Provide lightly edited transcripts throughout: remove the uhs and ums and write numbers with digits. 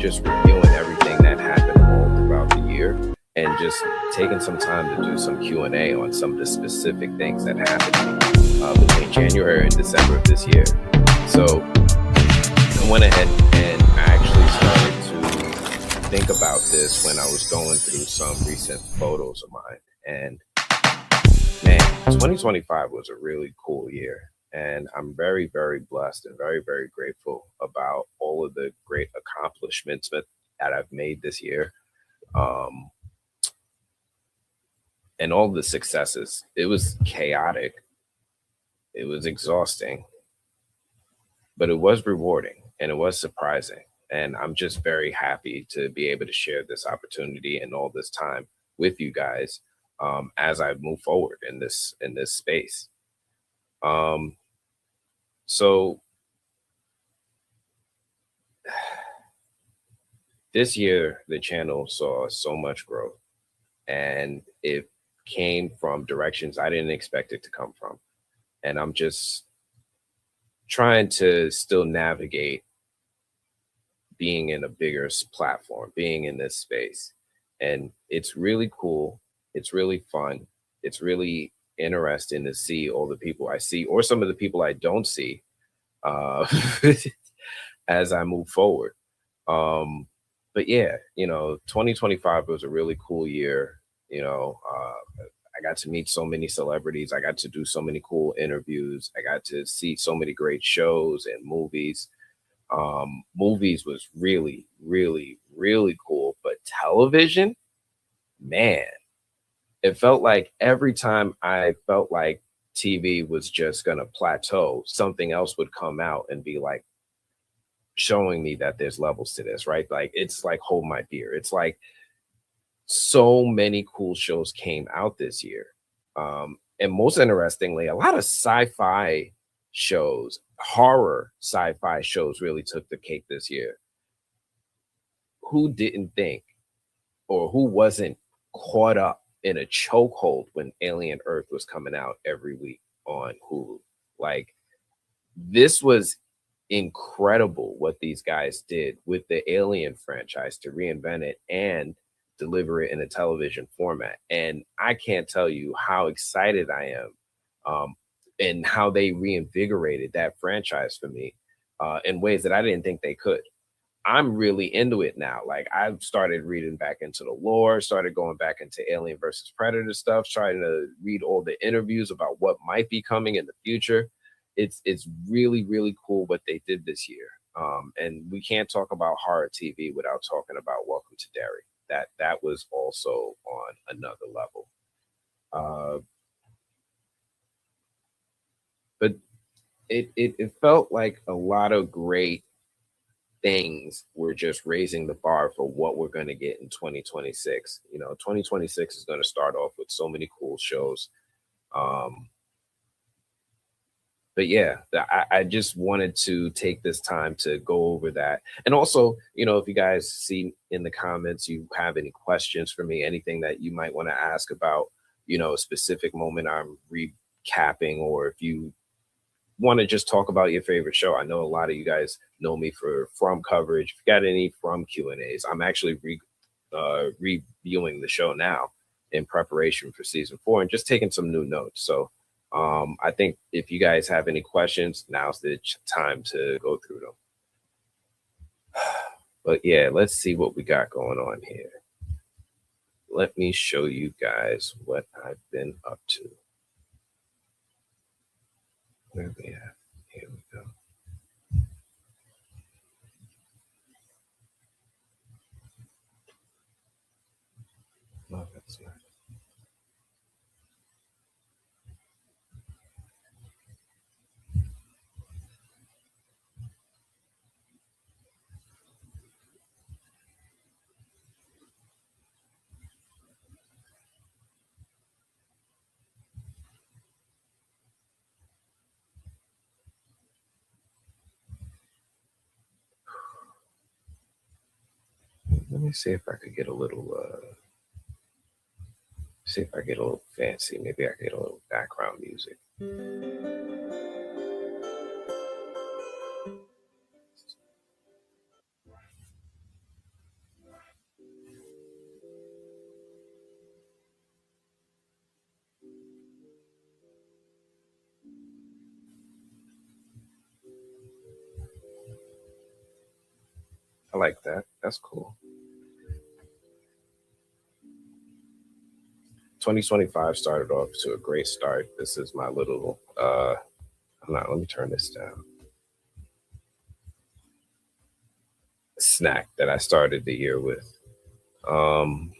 just reviewing everything that happened all throughout the year and just taking some time to do some Q&A on some of the specific things that happened to me between January and December of this year. So I went ahead and I actually started to think about this when I was going through some recent photos of mine. And man, 2025 was a really cool year. And I'm very, very blessed and very, very grateful about all of the great accomplishments that I've made this year. Um, and all the successes. It was chaotic. It was exhausting, but it was rewarding and it was surprising. And I'm just very happy to be able to share this opportunity and all this time with you guys as I move forward in this space. Um, so this year, the channel saw so much growth, and it came from directions I didn't expect it to come from. And I'm just trying to still navigate being in a bigger platform, being in this space. And it's really cool. It's really fun. It's really interesting to see all the people I see or some of the people I don't see uh, as I move forward. Um, but yeah, 2025 was a really cool year. I got to meet so many celebrities. I got to do so many cool interviews. I got to see so many great shows and movies. Movies was really, really, really cool. But television, man, it felt like every time I felt like TV was just gonna plateau, something else would come out and be like showing me that there's levels to this, right? Like it's like hold my beer. It's like so many cool shows came out this year. And most interestingly, a lot of sci-fi shows, horror sci-fi shows really took the cake this year. Who didn't think or who wasn't caught up in a chokehold when Alien Earth was coming out every week on Hulu? Like this was incredible what these guys did with the Alien franchise to reinvent it and deliver it in a television format. And I can't tell you how excited I am and how they reinvigorated that franchise for me in ways that I didn't think they could. I'm really into it now. Like I've started reading back into the lore, started going back into Alien versus Predator stuff, trying to read all the interviews about what might be coming in the future. It's really, really cool what they did this year. And we can't talk about horror TV without talking about Welcome to Derry. That was also on another level. Uh, but it felt like a lot of great things were just raising the bar for what we're going to get in 2026. 2026 is going to start off with so many cool shows. Um, but yeah, I just wanted to take this time to go over that. And also, if you guys see in the comments, you have any questions for me, anything that you might want to ask about, a specific moment I'm recapping, or if you want to just talk about your favorite show. I know a lot of you guys know me from coverage. If you got any from Q&As, I'm actually reviewing the show now in preparation for season 4 and just taking some new notes. So I think if you guys have any questions, now's the time to go through them. But yeah, let's see what we got going on here. Let me show you guys what I've been up to. Where we at? Here we go. No, that's not. Let me see if I could get a little see if I get a little fancy. Maybe I get a little background music. I like that. That's cool. 2025 started off to a great start. This is my little I'm not, let me turn this down. Snack that I started the year with. Um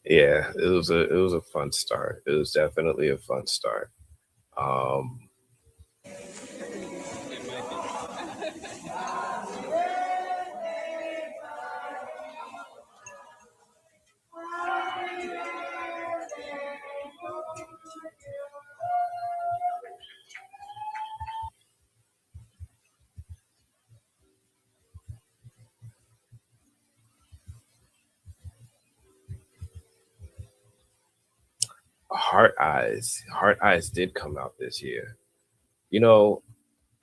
yeah, it was a fun start. It was definitely a fun start. Um Heart Eyes did come out this year. You know,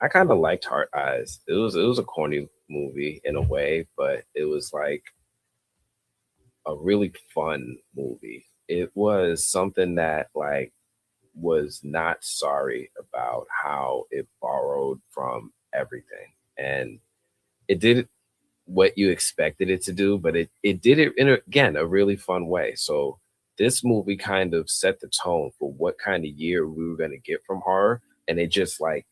I kind of liked Heart Eyes. It was a corny movie in a way, but it was like a really fun movie. It was something that like was not sorry about how it borrowed from everything. And it did what you expected it to do, but it did it in again a really fun way. So this movie kind of set the tone for what kind of year we were gonna get from horror, and it just like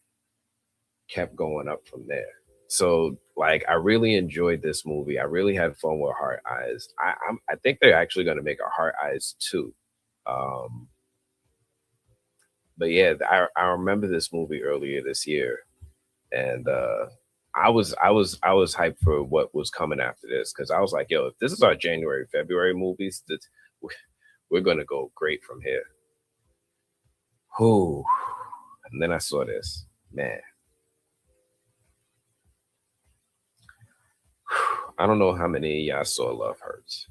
kept going up from there. So like I really enjoyed this movie. I really had fun with Heart Eyes. I think they're actually gonna make a Heart Eyes too. Um, but yeah, I remember this movie earlier this year, and I was hyped for what was coming after this because I was like, yo, if this is our January February movies, we're gonna go great from here. Who? And then I saw this, man. I don't know how many of y'all saw Love Hurts.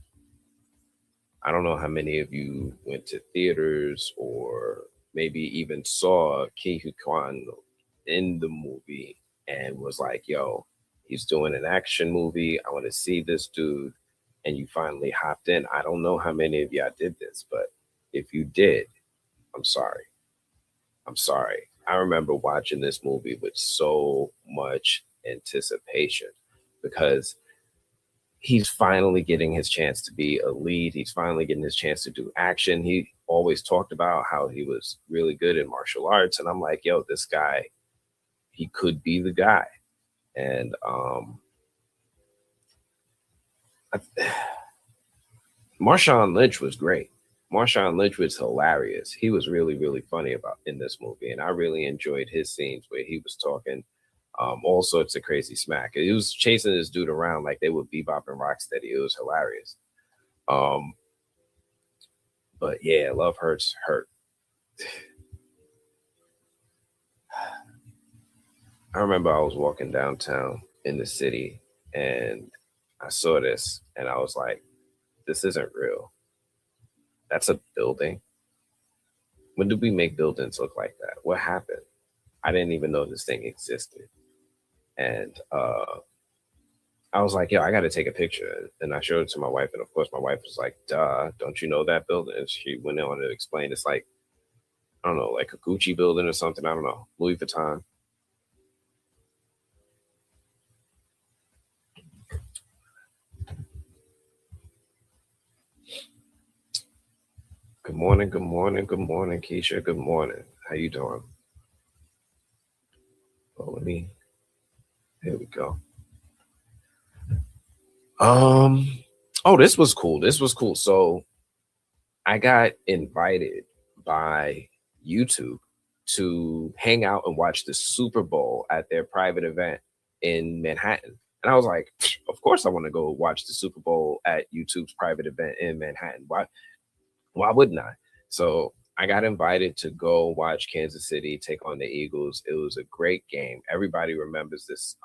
I don't know how many of you went to theaters or maybe even saw Ki Hu Kwan in the movie and was like, yo, he's doing an action movie. I want to see this dude. And you finally hopped in. I don't know how many of y'all did this, but if you did, I'm sorry. I'm sorry. I remember watching this movie with so much anticipation because he's finally getting his chance to be a lead. He's finally getting his chance to do action. He always talked about how he was really good in martial arts. And I'm like, yo, this guy, he could be the guy. And Marshawn Lynch was great. Marshawn Lynch was hilarious. He was really, really funny about in this movie. And I really enjoyed his scenes where he was talking all sorts of crazy smack. He was chasing this dude around like they were Bebop and Rocksteady. It was hilarious. Um, but yeah, Love Hurts hurt. I remember I was walking downtown in the city and I saw this and I was like, this isn't real. That's a building. When did we make buildings look like that? What happened? I didn't even know this thing existed. And I was like, yo, I got to take a picture. And I showed it to my wife. And of course, my wife was like, duh, don't you know that building? And she went on to explain it's like, I don't know, like a Gucci building or something. I don't know, Louis Vuitton. Good morning, good morning, good morning, Keisha. Good morning. How you doing? Oh, let me. Here we go. Um. Oh, this was cool. This was cool. So I got invited by YouTube to hang out and watch the Super Bowl at their private event in Manhattan. And I was like, of course I want to go watch the Super Bowl at YouTube's private event in Manhattan. Why wouldn't I? So I got invited to go watch Kansas City take on the Eagles. It was a great game. Everybody remembers this,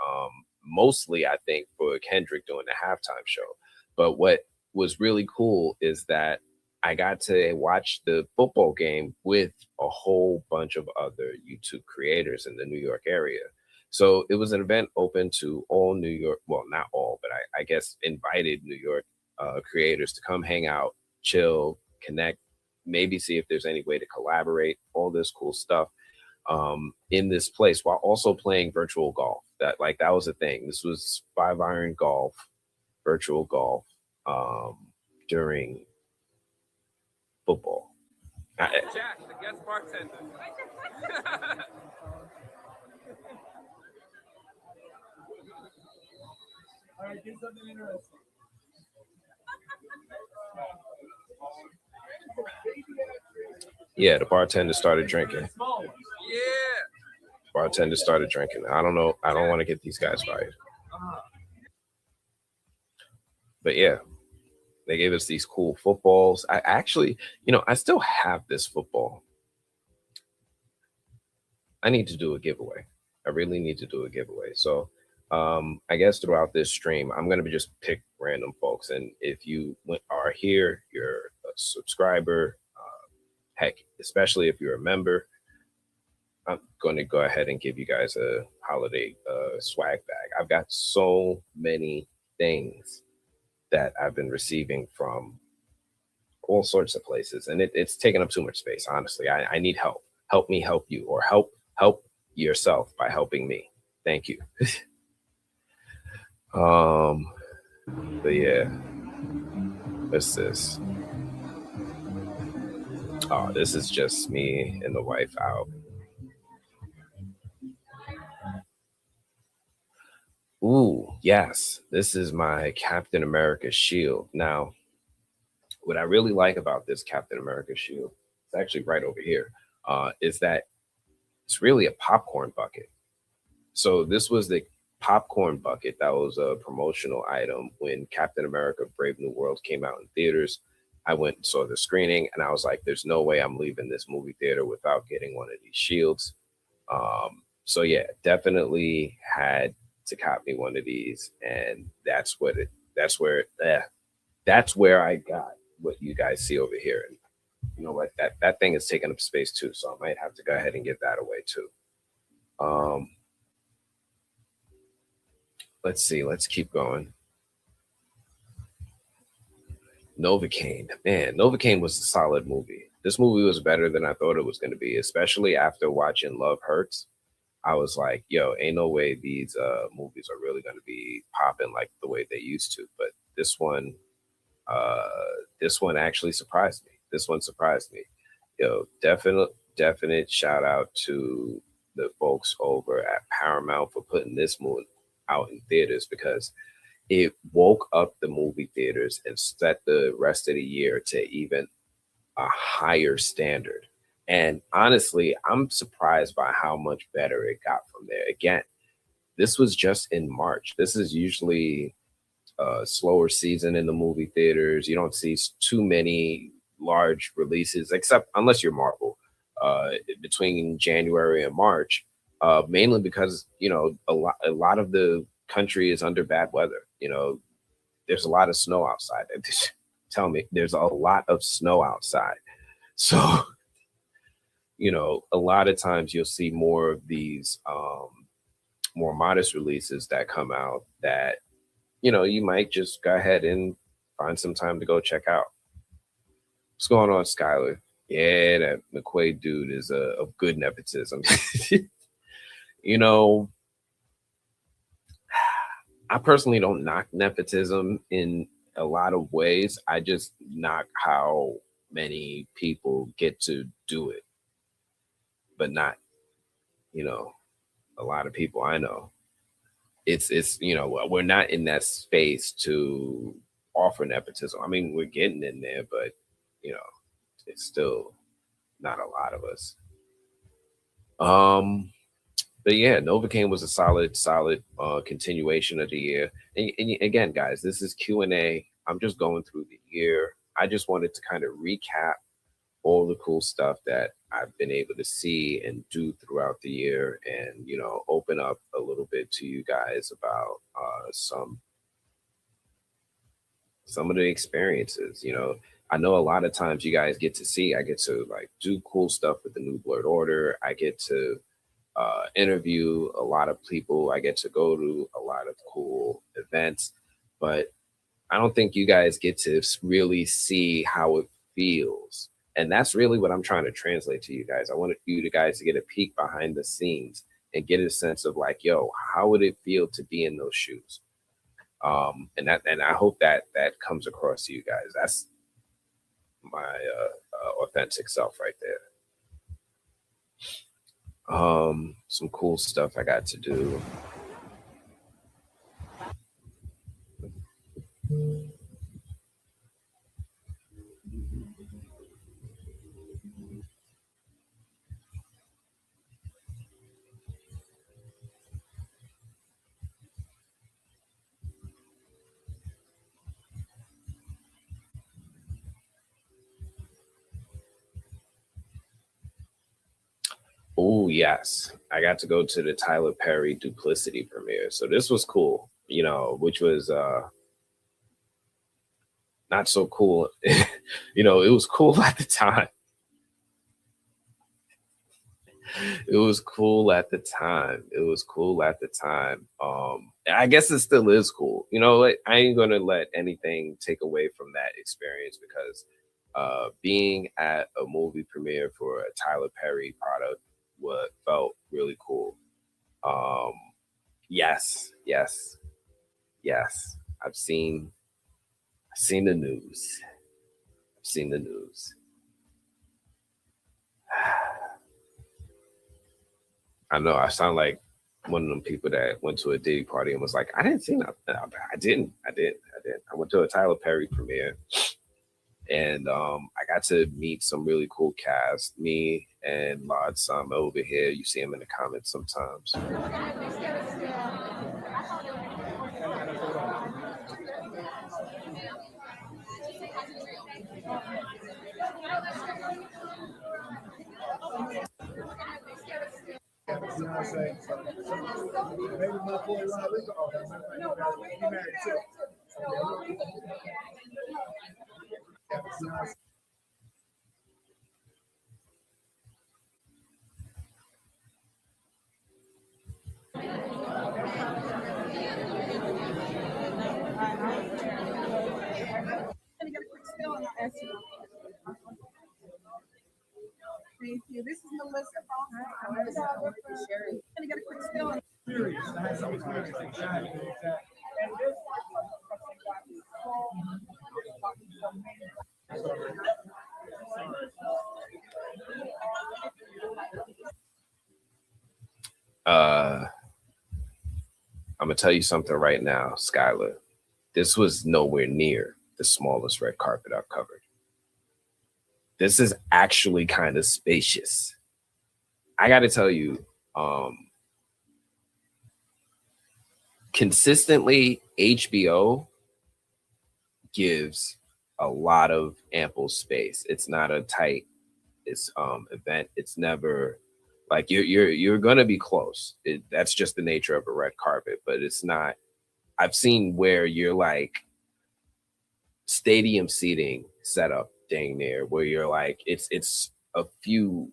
mostly, I think, for Kendrick doing the halftime show. But what was really cool is that I got to watch the football game with a whole bunch of other YouTube creators in the New York area. So it was an event open to all New York, well, not all, but I guess invited New York creators to come hang out, chill, connect, maybe see if there's any way to collaborate, all this cool stuff in this place while also playing virtual golf. That was a thing. This was 5 iron golf, virtual golf during football. Jack, the guest bartender. All right, do something interesting. Yeah, the bartender started drinking. Yeah. Bartender started drinking. I don't know. I don't want to get these guys fired. But yeah, they gave us these cool footballs. I actually, I still have this football. I need to do a giveaway. I really need to do a giveaway. So I guess throughout this stream, I'm gonna just pick random folks. And if you are here, you're a subscriber, heck, especially if you're a member, I'm going to go ahead and give you guys a holiday swag bag. I've got so many things that I've been receiving from all sorts of places, and it's taking up too much space. Honestly, I need help. Help me help you, or help yourself by helping me. Thank you. But yeah, what's this? Oh, this is just me and the wife out. Ooh, yes, this is my Captain America shield. Now, what I really like about this Captain America shield, it's actually right over here, is that it's really a popcorn bucket. So this was the popcorn bucket that was a promotional item when Captain America Brave New World came out in theaters. I went and saw the screening and I was like, there's no way I'm leaving this movie theater without getting one of these shields. So yeah, definitely had to cop me one of these. And that's where I got what you guys see over here. And you know what, that thing is taking up space too. So I might have to go ahead and give that away too. Um, let's see. Let's keep going. Novocaine. Man, Novocaine was a solid movie. This movie was better than I thought it was going to be, especially after watching Love Hurts. I was like, yo, ain't no way these movies are really going to be popping like the way they used to. But uh, this one actually surprised me. This one surprised me. Yo, definite shout out to the folks over at Paramount for putting this movie out in theaters because it woke up the movie theaters and set the rest of the year to even a higher standard. And honestly, I'm surprised by how much better it got from there. Again, this was just in March. This is usually a slower season in the movie theaters. You don't see too many large releases, except unless you're Marvel, between January and March, mainly because, a lot of the country is under bad weather. There's a lot of snow outside. Tell me, there's a lot of snow outside. So, a lot of times you'll see more of these more modest releases that come out that, you might just go ahead and find some time to go check out. What's going on, Skylar? Yeah, that McQuaid dude is of good nepotism. you know, I personally don't knock nepotism in a lot of ways. I just knock how many people get to do it, but not, a lot of people I know. It's we're not in that space to offer nepotism. I mean, we're getting in there, but you know, it's still not a lot of us. Um, but yeah, Novocaine was a solid continuation of the year. And again, guys, this is Q&A. I'm just going through the year. I just wanted to kind of recap all the cool stuff that I've been able to see and do throughout the year, and open up a little bit to you guys about some of the experiences. I know a lot of times you guys get to see, I get to like do cool stuff with the New Blurred Order. I get to interview a lot of people. I get to go to a lot of cool events, but I don't think you guys get to really see how it feels. And that's really what I'm trying to translate to you guys. I wanted you guys to get a peek behind the scenes and get a sense of like, yo, how would it feel to be in those shoes? And I hope that comes across to you guys. That's my authentic self right there. Some cool stuff I got to do. Oh, yes. I got to go to the Tyler Perry Duplicity premiere. So this was cool, which was not so cool. It was cool at the time. It was cool at the time. I guess it still is cool. Like, I ain't gonna let anything take away from that experience, because being at a movie premiere for a Tyler Perry product felt really cool. Yes. I've seen the news. I know I sound like one of them people that went to a Diddy party and was like, I didn't see nothing. I didn't. I went to a Tyler Perry premiere, and I got to meet some really cool cast. Me and Lord Sam over here. You see him in the comments sometimes. Thank you. This is Melissa. I'm going to get a quick spill. I'm gonna tell you something right now, Skylar. This was nowhere near the smallest red carpet I've covered. This is actually kind of spacious. I got to tell you, consistently, HBO gives a lot of ample space. It's not a tight event. It's never like you're gonna be close. That's just the nature of a red carpet. But it's not. I've seen where you're like stadium seating set up dang near, where you're like it's a few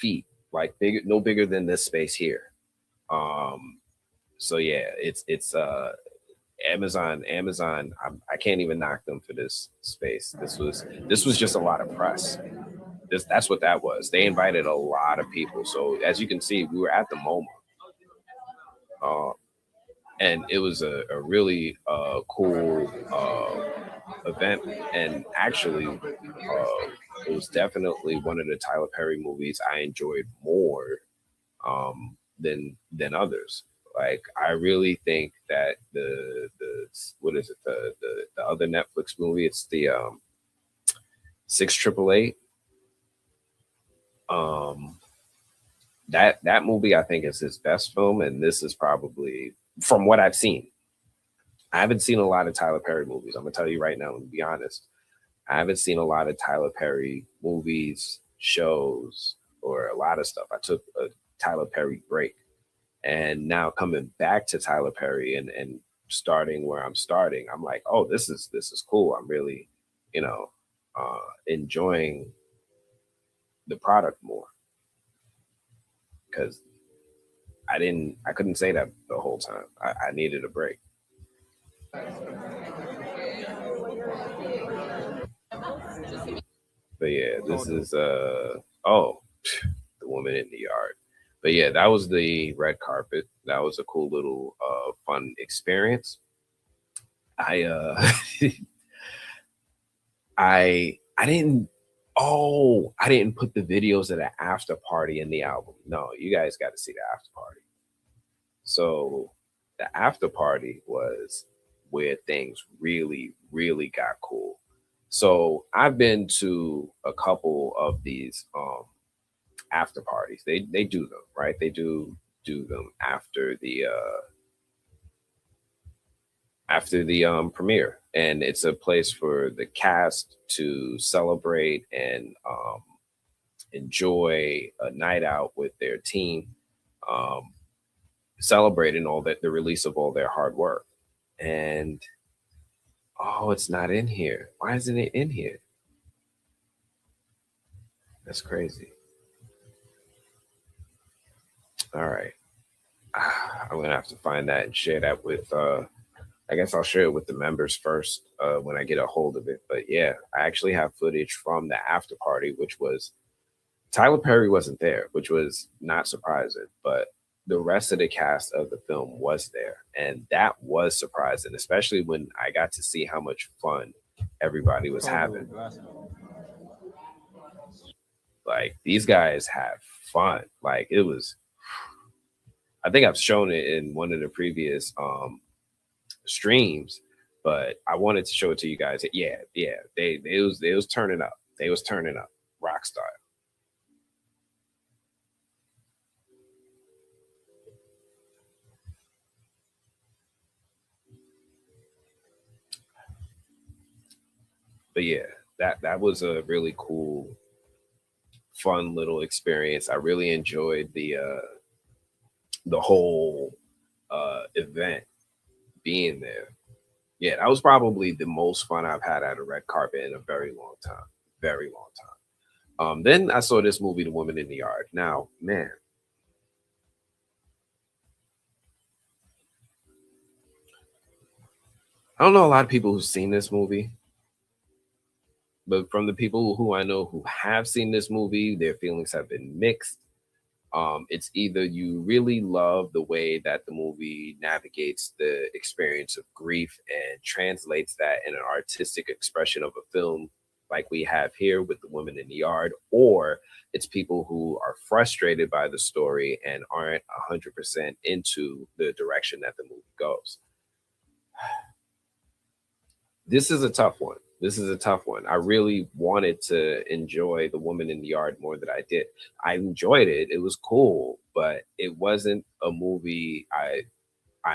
feet, like no bigger than this space here. So yeah, it's Amazon. I can't even knock them for this space. This was just a lot of press. That's what that was. They invited a lot of people. So as you can see, we were at the MoMA. And it was a really cool event. And actually, it was definitely one of the Tyler Perry movies I enjoyed more than others. Like, I really think that the what is it, the other Netflix movie? It's the 6888. That movie I think is his best film, and this is probably, from what I've seen. I haven't seen a lot of Tyler Perry movies. I'm gonna tell you right now, to be honest. I haven't seen a lot of Tyler Perry movies, shows, or a lot of stuff. I took a Tyler Perry break, and now coming back to Tyler Perry and starting where I'm starting, I'm like, oh, this is cool. I'm really, you know, enjoying the product more because I couldn't say that the whole time. I needed a break. But yeah, this is oh, the woman in the yard. But yeah, that was the red carpet. That was a cool little fun experience. I I didn't I didn't put the videos of the after party in the album. No, you guys got to see the after party. So the after party was where things really, really got cool. So I've been to a couple of these after parties. They do them, right? They do them after the premiere. And it's a place for the cast to celebrate and enjoy a night out with their team. Um, celebrating all that the release of all their hard work. And oh, it's not in here. Why isn't it in here? That's crazy. All right. I'm gonna have to find that and share that with I guess I'll share it with the members first when I get a hold of it. But yeah, I actually have footage from the after party, which was Tyler Perry wasn't there, which was not surprising, but the rest of the cast of the film was there. And that was surprising, especially when I got to see how much fun everybody was having. Like these guys have fun. Like it was, I think I've shown it in one of the previous streams, but I wanted to show it to you guys. Yeah, yeah, they was turning up. They was turning up, rock style. But yeah, that was a really cool, fun little experience. I really enjoyed the whole event being there. Yeah, that was probably the most fun I've had at a red carpet in a very long time. Very long time. Then I saw this movie, The Woman in the Yard. Now, man, I don't know a lot of people who've seen this movie, but from the people who I know who have seen this movie, their feelings have been mixed. It's either you really love the way that the movie navigates the experience of grief and translates that in an artistic expression of a film like we have here with The Woman in the Yard, or it's people who are frustrated by the story and aren't 100% into the direction that the movie goes. This is a tough one. This is a tough one. I really wanted to enjoy The Woman in the Yard more than I did. I enjoyed it. It was cool, but it wasn't a movie I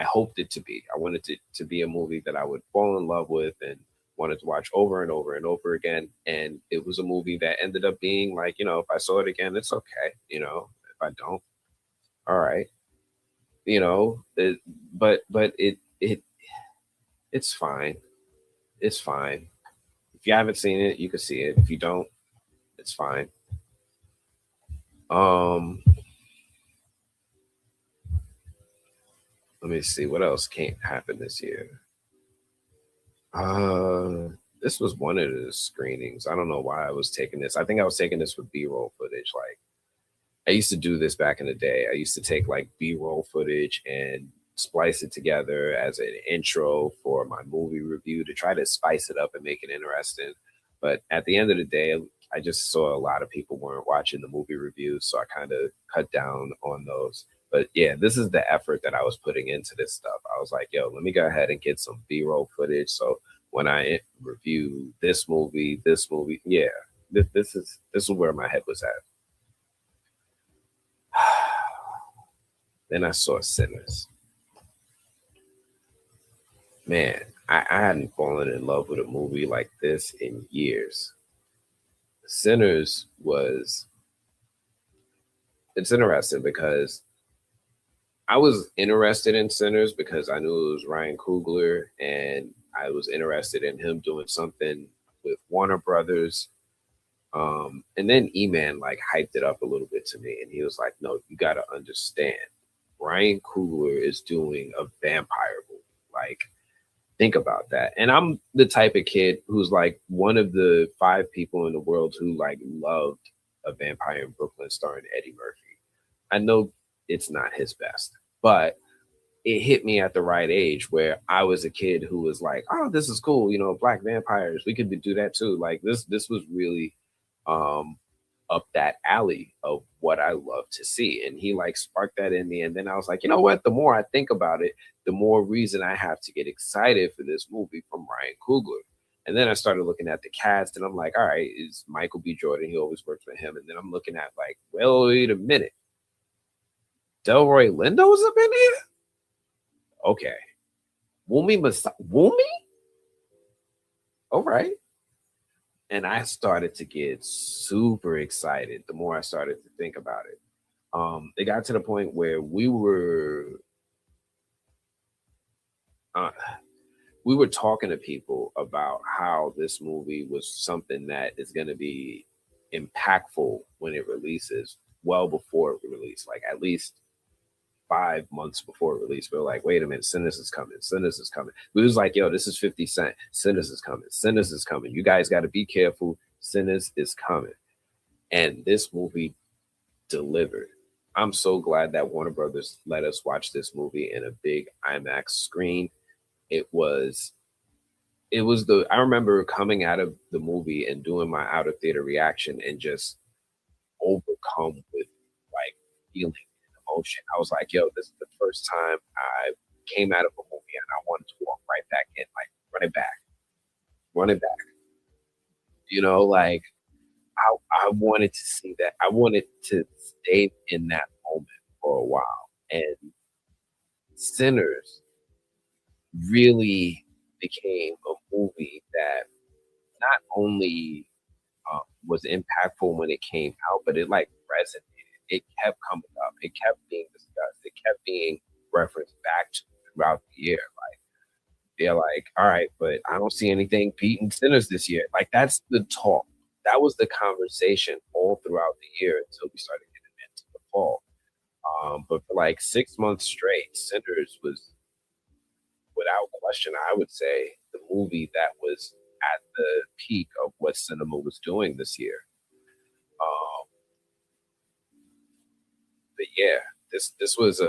hoped it to be. I wanted it to be a movie that I would fall in love with and wanted to watch over and over and over again. And it was a movie that ended up being like, if I saw it again, it's okay. If I don't, all right. But it's fine. It's fine. If you haven't seen it, you can see it. If you don't, it's fine. Um, let me see what else can't happen this year. This was one of the screenings. I don't know why I was taking this. I think I was taking this for B-roll footage. Like I used to do this back in the day. I used to take like B-roll footage and splice it together as an intro for my movie review to try to spice it up and make it interesting. But at the end of the day, I just saw a lot of people weren't watching the movie reviews, so I kind of cut down on those. But yeah, this is the effort that I was putting into this stuff. I was like, yo, let me go ahead and get some B-roll footage. So when I review this movie, yeah, this is where my head was at. Then I saw Sinners. Man, I hadn't fallen in love with a movie like this in years. Sinners was it's interesting because I was interested in Sinners because I knew it was Ryan Coogler and I was interested in him doing something with Warner Brothers. And then E-Man like hyped it up a little bit to me and he was like, no, you gotta understand. Ryan Coogler is doing a vampire movie. Like, think about that. And I'm the type of kid who's like one of the 5 people in the world who like loved A Vampire in Brooklyn starring Eddie Murphy. I know it's not his best, but it hit me at the right age where I was a kid who was like, "Oh, this is cool, black vampires. We could do that too." Like this was really um up that alley of what I love to see. And he like sparked that in me. And then I was like, you know what? The more I think about it, the more reason I have to get excited for this movie from Ryan Coogler. And then I started looking at the cast and I'm like, all right, is Michael B. Jordan. He always works for him. And then I'm looking at like, well, wait a minute. Delroy Lindo was up in here? Okay. Wumi? All right. And I started to get super excited the more I started to think about it. It got to the point where uh, we were talking to people about how this movie was something that is going to be impactful when it releases, well before it released, like at least 5 months before release. We are like, wait a minute, Sinners is coming. Sinners is coming. We was like, yo, this is 50 Cent. Sinners is coming. Sinners is coming. You guys got to be careful. Sinners is coming. And this movie delivered. I'm so glad that Warner Brothers let us watch this movie in a big IMAX screen. It was I remember coming out of the movie and doing my out of theater reaction and just overcome with like feeling emotion. I was like, yo, this is the first time I came out of a movie and I wanted to walk right back in, like run it back, run it back. Like I wanted to see that. I wanted to stay in that moment for a while. And Sinners really became a movie that not only was impactful when it came out, but it like resonated. It kept coming up. It kept being discussed. It kept being referenced back to throughout the year. Like they're like, all right, but I don't see anything beating Sinners this year. Like that's the talk. That was the conversation all throughout the year until we started getting into the fall. But for like 6 months straight, Sinners was without question, I would say, the movie that was at the peak of what cinema was doing this year. Um, but yeah, this was a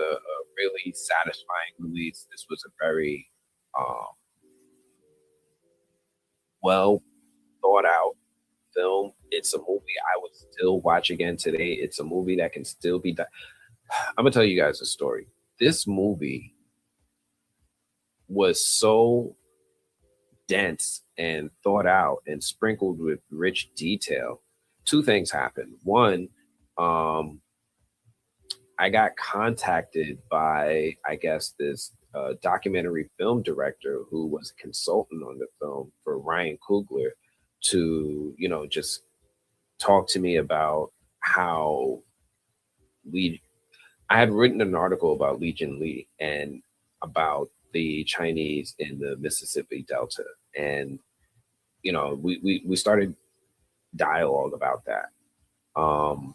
really satisfying release. This was a very um, well thought out film. It's a movie I would still watch again today. It's a movie that can still be done. I'm gonna tell you guys a story. This movie was so dense and thought out and sprinkled with rich detail. Two things happened. One, um, I got contacted by, I guess, this documentary film director who was a consultant on the film for Ryan Coogler to, just talk to me about how Lee. I had written an article about Legion Lee and about the Chinese in the Mississippi Delta, and we started dialogue about that. Um,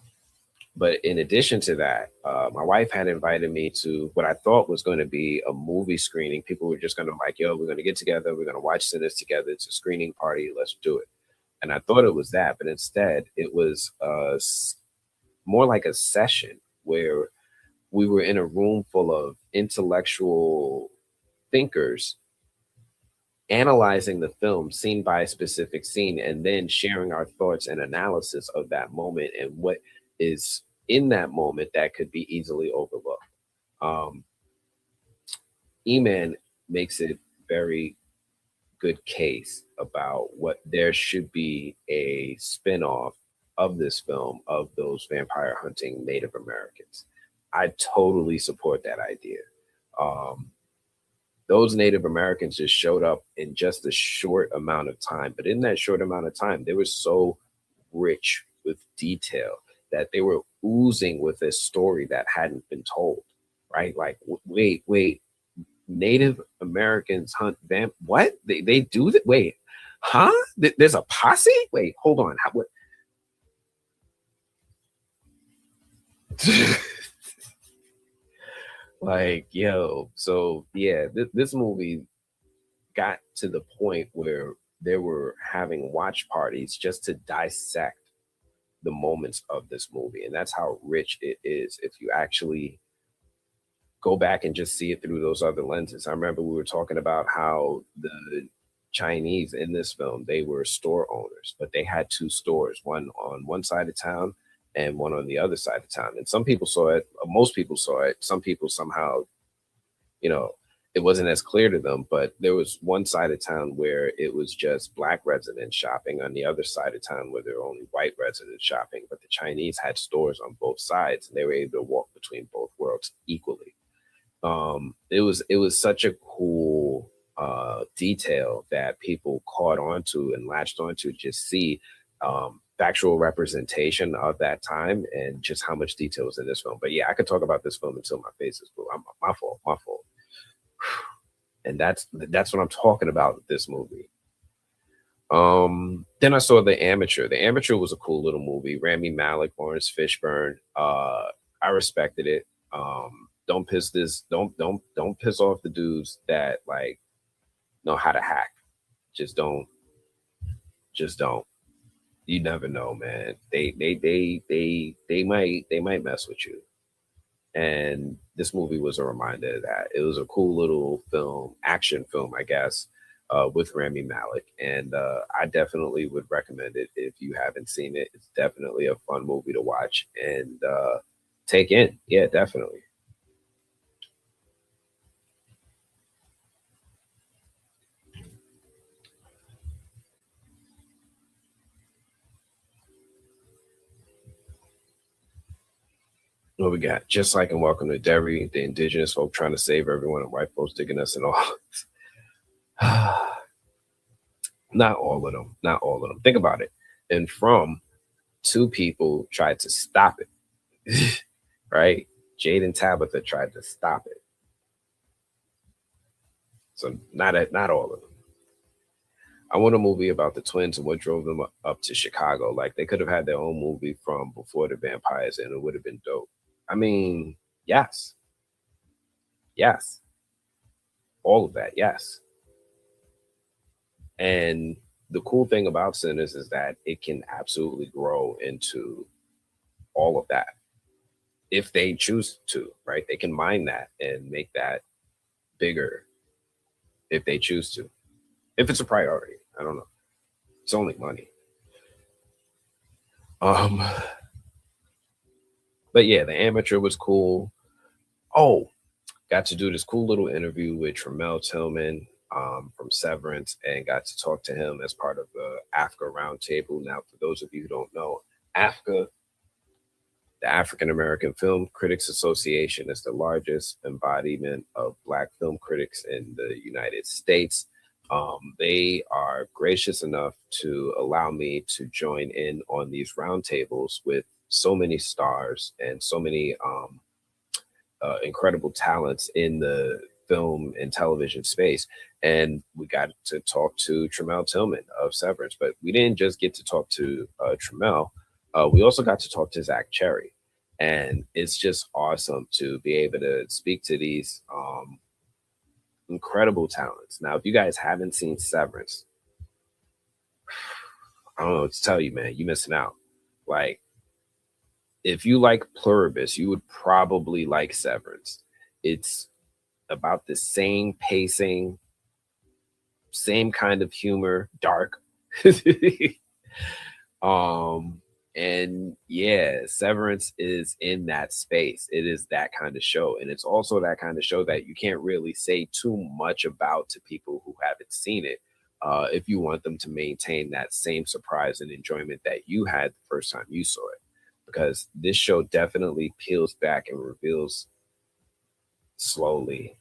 but in addition to that, my wife had invited me to what I thought was going to be a movie screening. People were just going to like, yo, we're going to get together. We're going to watch Sinners together. It's a screening party. Let's do it. And I thought it was that, but instead it was more like a session where we were in a room full of intellectual thinkers analyzing the film scene by specific scene and then sharing our thoughts and analysis of that moment and what is in that moment that could be easily overlooked. Um, Eman makes it very good case about what there should be a spin-off of this film of those vampire hunting Native Americans. I totally support that idea. Um, those Native Americans just showed up in just a short amount of time. But in that short amount of time, they were so rich with detail that they were oozing with this story that hadn't been told, right? Like, wait, Native Americans hunt vamp. What? They do that? Wait, huh? There's a posse? Wait, hold on. What? Like, yo, so yeah, this movie got to the point where they were having watch parties just to dissect the moments of this movie. And that's how rich it is if you actually go back and just see it through those other lenses. I remember we were talking about how the Chinese in this film, they were store owners, but they had two stores, one on one side of town and one on the other side of town. And some people saw it, most people saw it. Some people somehow, you know, it wasn't as clear to them, but there was one side of town where it was just black residents shopping, on the other side of town where there were only white residents shopping. But the Chinese had stores on both sides and they were able to walk between both worlds equally. It was such a cool detail that people caught onto and latched onto, just see factual representation of that time and just how much detail is in this film. But yeah, I could talk about this film until my face is blue. My fault. And that's what I'm talking about with this movie. Then I saw The Amateur. The Amateur was a cool little movie. Rami Malek, Lawrence Fishburne. I respected it. Don't piss off the dudes that like know how to hack. Just don't. You never know, man. They might mess with you. And this movie was a reminder of that. It was a cool little film, action film, I guess, with Rami Malek. And I definitely would recommend it if you haven't seen it. It's definitely a fun movie to watch and take in. Yeah, definitely. What we got? Just Like and Welcome to Derry, the indigenous folk trying to save everyone and white folks digging us and all. Not all of them. Not all of them. Think about it. And from two people tried to stop it, right? Jade and Tabitha tried to stop it. So not all of them. I want a movie about the twins and what drove them up to Chicago. Like they could have had their own movie from Before the Vampires and it would have been dope. I mean, yes. All of that, yes. And the cool thing about Sinners is that it can absolutely grow into all of that if they choose to, right? They can mine that and make that bigger if they choose to, if it's a priority. I don't know. It's only money. But yeah, The Amateur was cool. Oh, got to do this cool little interview with Tremel Tillman from Severance and got to talk to him as part of the AFCA Roundtable. Now, for those of you who don't know, AFCA, the African American Film Critics Association, is the largest embodiment of Black film critics in the United States. They are gracious enough to allow me to join in on these roundtables with so many stars and so many incredible talents in the film and television space. And we got to talk to Tremel Tillman of Severance, but we didn't just get to talk to Tremel. We also got to talk to Zach Cherry. And it's just awesome to be able to speak to these incredible talents. Now, if you guys haven't seen Severance, I don't know what to tell you, man. You're missing out. Like, if you like Pluribus, you would probably like Severance. It's about the same pacing, same kind of humor, dark. And yeah, Severance is in that space. It is that kind of show. And it's also that kind of show that you can't really say too much about to people who haven't seen it. If you want them to maintain that same surprise and enjoyment that you had the first time you saw it. Because this show definitely peels back and reveals slowly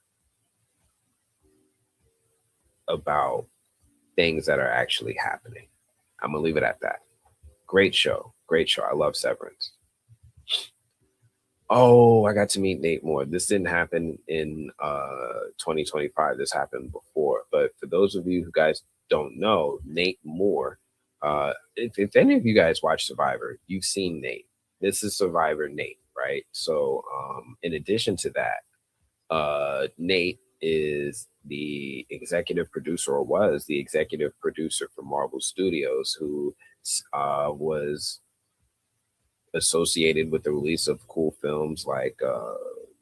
about things that are actually happening. I'm gonna leave it at that. Great show. Great show. I love Severance. Oh, I got to meet Nate Moore. This didn't happen in 2025. This happened before. But for those of you who guys don't know, Nate Moore, if any of you guys watch Survivor, you've seen Nate. This is Survivor Nate, right? So in addition to that, Nate is the executive producer, or was the executive producer for Marvel Studios, who was associated with the release of cool films like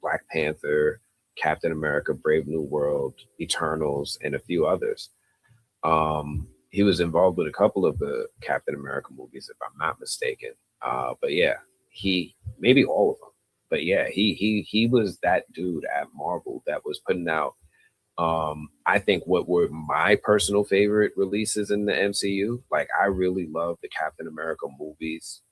Black Panther, Captain America, Brave New World, Eternals, and a few others. He was involved with a couple of the Captain America movies, if I'm not mistaken. But yeah, he maybe all of them. But yeah, he was that dude at Marvel that was putting out. I think what were my personal favorite releases in the MCU. Like I really love the Captain America movies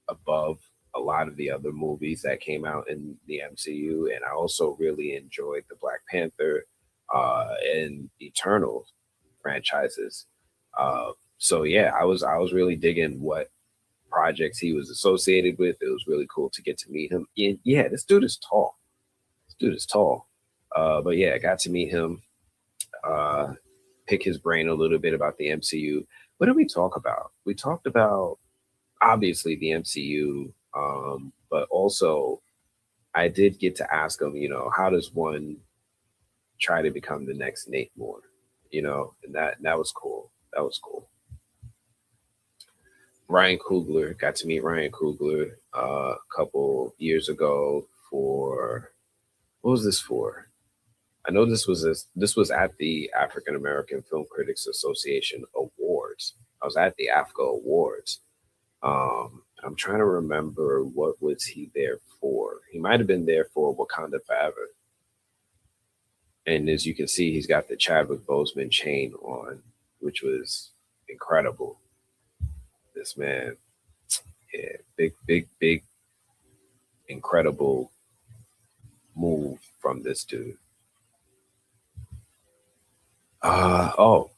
above a lot of the other movies that came out in the MCU, and I also really enjoyed the Black Panther and Eternal franchises. So yeah, I was really digging what projects he was associated with. It was really cool to get to meet him. And yeah, this dude is tall. This dude is tall. But yeah, I got to meet him, pick his brain a little bit about the MCU. What did we talk about? We talked about obviously the MCU, but also I did get to ask him, how does one try to become the next Nate Moore? And that was cool. That was cool. Ryan Coogler, got to meet Ryan Coogler a couple years ago for, what was this for? I know this was at the African American Film Critics Association Awards. I was at the AFCA Awards. I'm trying to remember, what was he there for? He might have been there for Wakanda Forever. And as you can see, he's got the Chadwick Boseman chain on, which was incredible. This man, yeah, big, incredible move from this dude.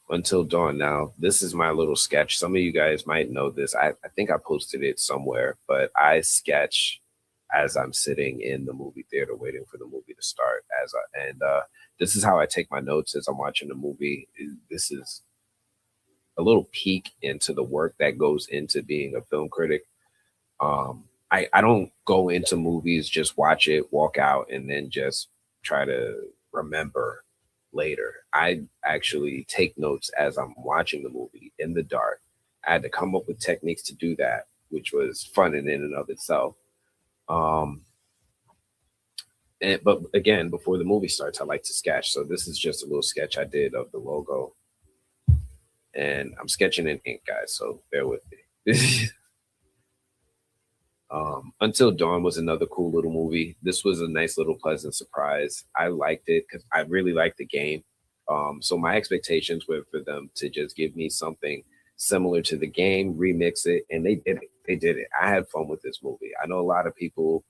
Until Dawn. Now, this is my little sketch. Some of you guys might know this. I think I posted it somewhere, but I sketch as I'm sitting in the movie theater waiting for the movie to start. This is how I take my notes as I'm watching the movie. This is a little peek into the work that goes into being a film critic. I don't go into movies, just watch it, walk out, and then just try to remember later. I actually take notes as I'm watching the movie in the dark. I had to come up with techniques to do that, which was fun in and of itself. But again, before the movie starts, I like to sketch. So this is just a little sketch I did of the logo. And I'm sketching in ink, guys, so bear with me. Until Dawn was another cool little movie. This was a nice little pleasant surprise. I liked it because I really liked the game. So my expectations were for them to just give me something similar to the game, remix it, and they did it. They did it. I had fun with this movie. I know a lot of people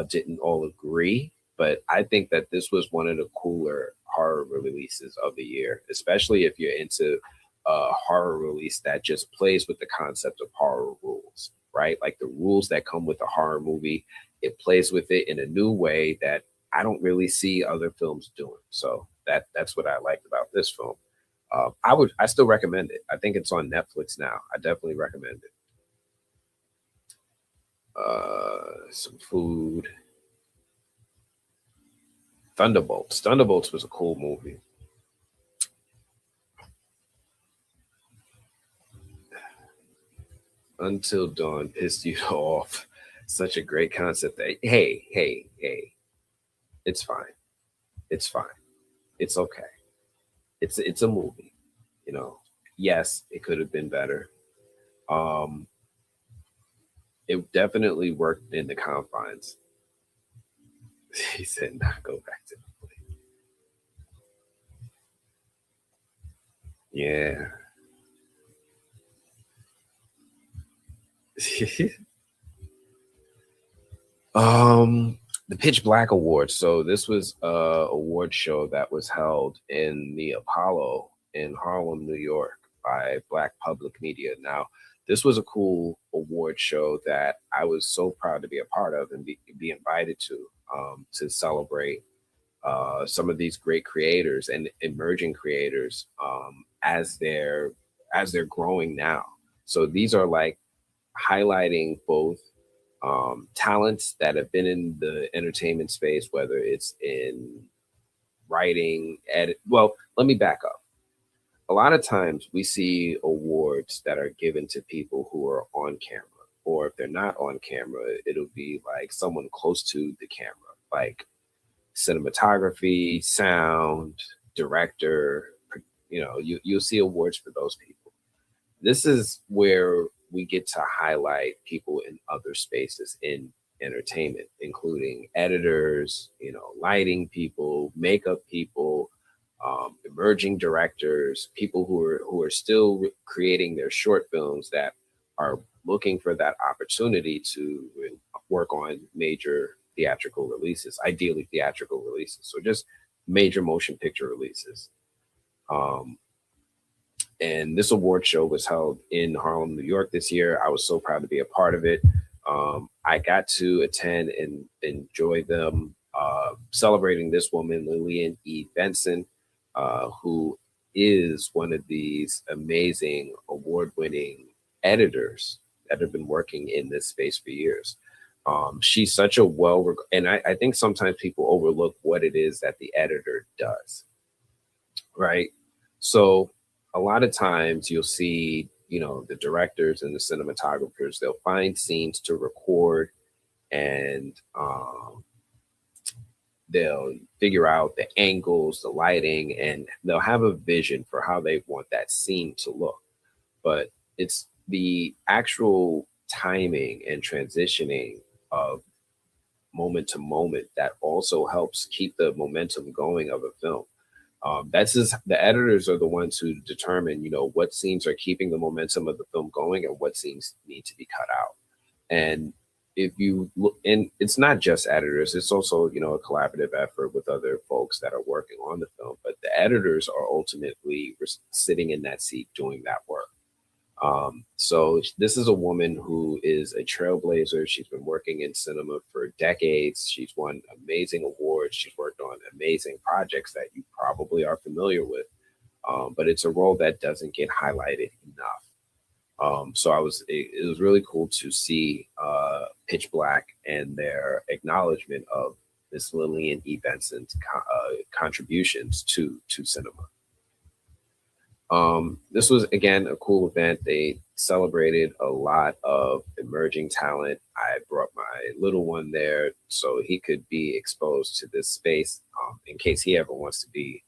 didn't all agree, but I think that this was one of the cooler horror releases of the year, especially if you're into a horror release that just plays with the concept of horror rules, right? Like the rules that come with a horror movie, it plays with it in a new way that I don't really see other films doing. So that's what I liked about this film. I still recommend it. I think it's on Netflix now. I definitely recommend it. Some food. Thunderbolts. Thunderbolts was a cool movie. Until Dawn pissed you off. Such a great concept. Hey. It's fine. It's fine. It's okay. It's a movie. Yes, it could have been better. It definitely worked in the confines. He said, "Not go back to the plate." Yeah. The Pitch Black Awards. So this was a award show that was held in the Apollo in Harlem, New York by Black Public Media. Now, this was a cool award show that I was so proud to be a part of and be invited to celebrate some of these great creators and emerging creators as they're growing now. So these are like highlighting both talents that have been in the entertainment space, whether it's in writing, edit. Well, let me back up. A lot of times we see awards that are given to people who are on camera, or if they're not on camera, it'll be like someone close to the camera, like cinematography, sound, director. You'll see awards for those people. This is where we get to highlight people in other spaces in entertainment, including editors, lighting people, makeup people, emerging directors, people who are still creating their short films that are looking for that opportunity to work on major theatrical releases, ideally theatrical releases, so just major motion picture releases. And this award show was held in Harlem, New York this year. I was so proud to be a part of it. I got to attend and enjoy them celebrating this woman, Lillian E. Benson, who is one of these amazing award-winning editors that have been working in this space for years. She's such a and I think sometimes people overlook what it is that the editor does, right? So a lot of times you'll see, the directors and the cinematographers, they'll find scenes to record and they'll figure out the angles, the lighting, and they'll have a vision for how they want that scene to look. But it's the actual timing and transitioning of moment to moment that also helps keep the momentum going of a film. That's just the editors are the ones who determine, what scenes are keeping the momentum of the film going and what scenes need to be cut out. And if you look, and it's not just editors, it's also, a collaborative effort with other folks that are working on the film, but the editors are ultimately sitting in that seat doing that work. So this is a woman who is a trailblazer. She's been working in cinema for decades. She's won amazing awards. She's worked on amazing projects that you probably are familiar with. But it's a role that doesn't get highlighted enough. So it was really cool to see Pitch Black and their acknowledgement of Miss Lillian E. Benson's contributions to cinema. This was, again, a cool event. They celebrated a lot of emerging talent. I brought my little one there so he could be exposed to this space in case he ever wants to be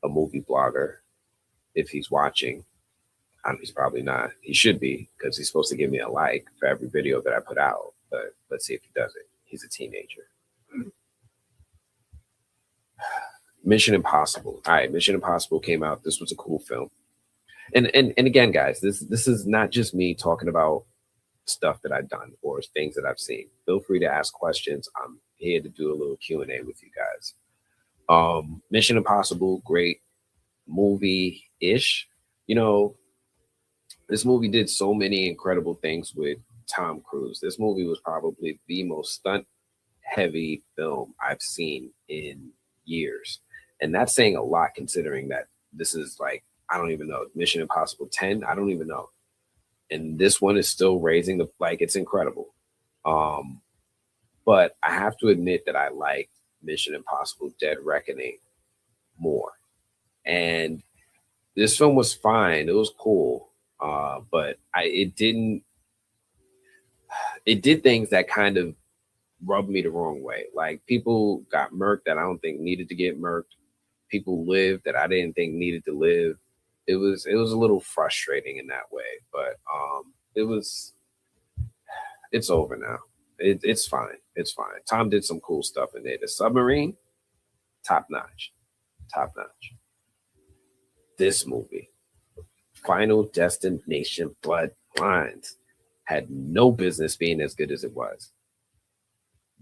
a movie blogger. If he's watching, he's probably not. He should be, because he's supposed to give me a like for every video that I put out. But let's see if he does it. He's a teenager. Mission Impossible. All right, Mission Impossible came out. This was a cool film. And again, guys, this is not just me talking about stuff that I've done or things that I've seen. Feel free to ask questions. I'm here to do a little Q&A with you guys. Mission Impossible, great movie-ish. This movie did so many incredible things with Tom Cruise. This movie was probably the most stunt-heavy film I've seen in years. And that's saying a lot, considering that this is like, I don't even know, Mission Impossible 10, I don't even know. And this one is still raising it's incredible. But I have to admit that I like Mission Impossible Dead Reckoning more. And this film was fine. It was cool. But it did things that kind of rubbed me the wrong way. Like, people got murked that I don't think needed to get murked. People lived that I didn't think needed to live. It was a little frustrating in that way, but it's over now. It's fine. It's fine. Tom did some cool stuff in there. The submarine, top notch. This movie, Final Destination Bloodlines, had no business being as good as it was.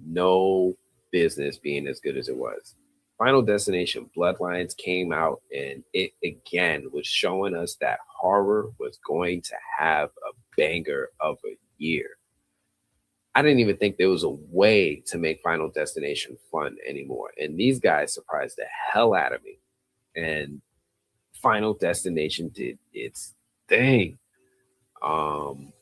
No business being as good as it was. Final Destination Bloodlines came out, and it again was showing us that horror was going to have a banger of a year. I didn't even think there was a way to make Final Destination fun anymore. And these guys surprised the hell out of me. And Final Destination did its thing. Um,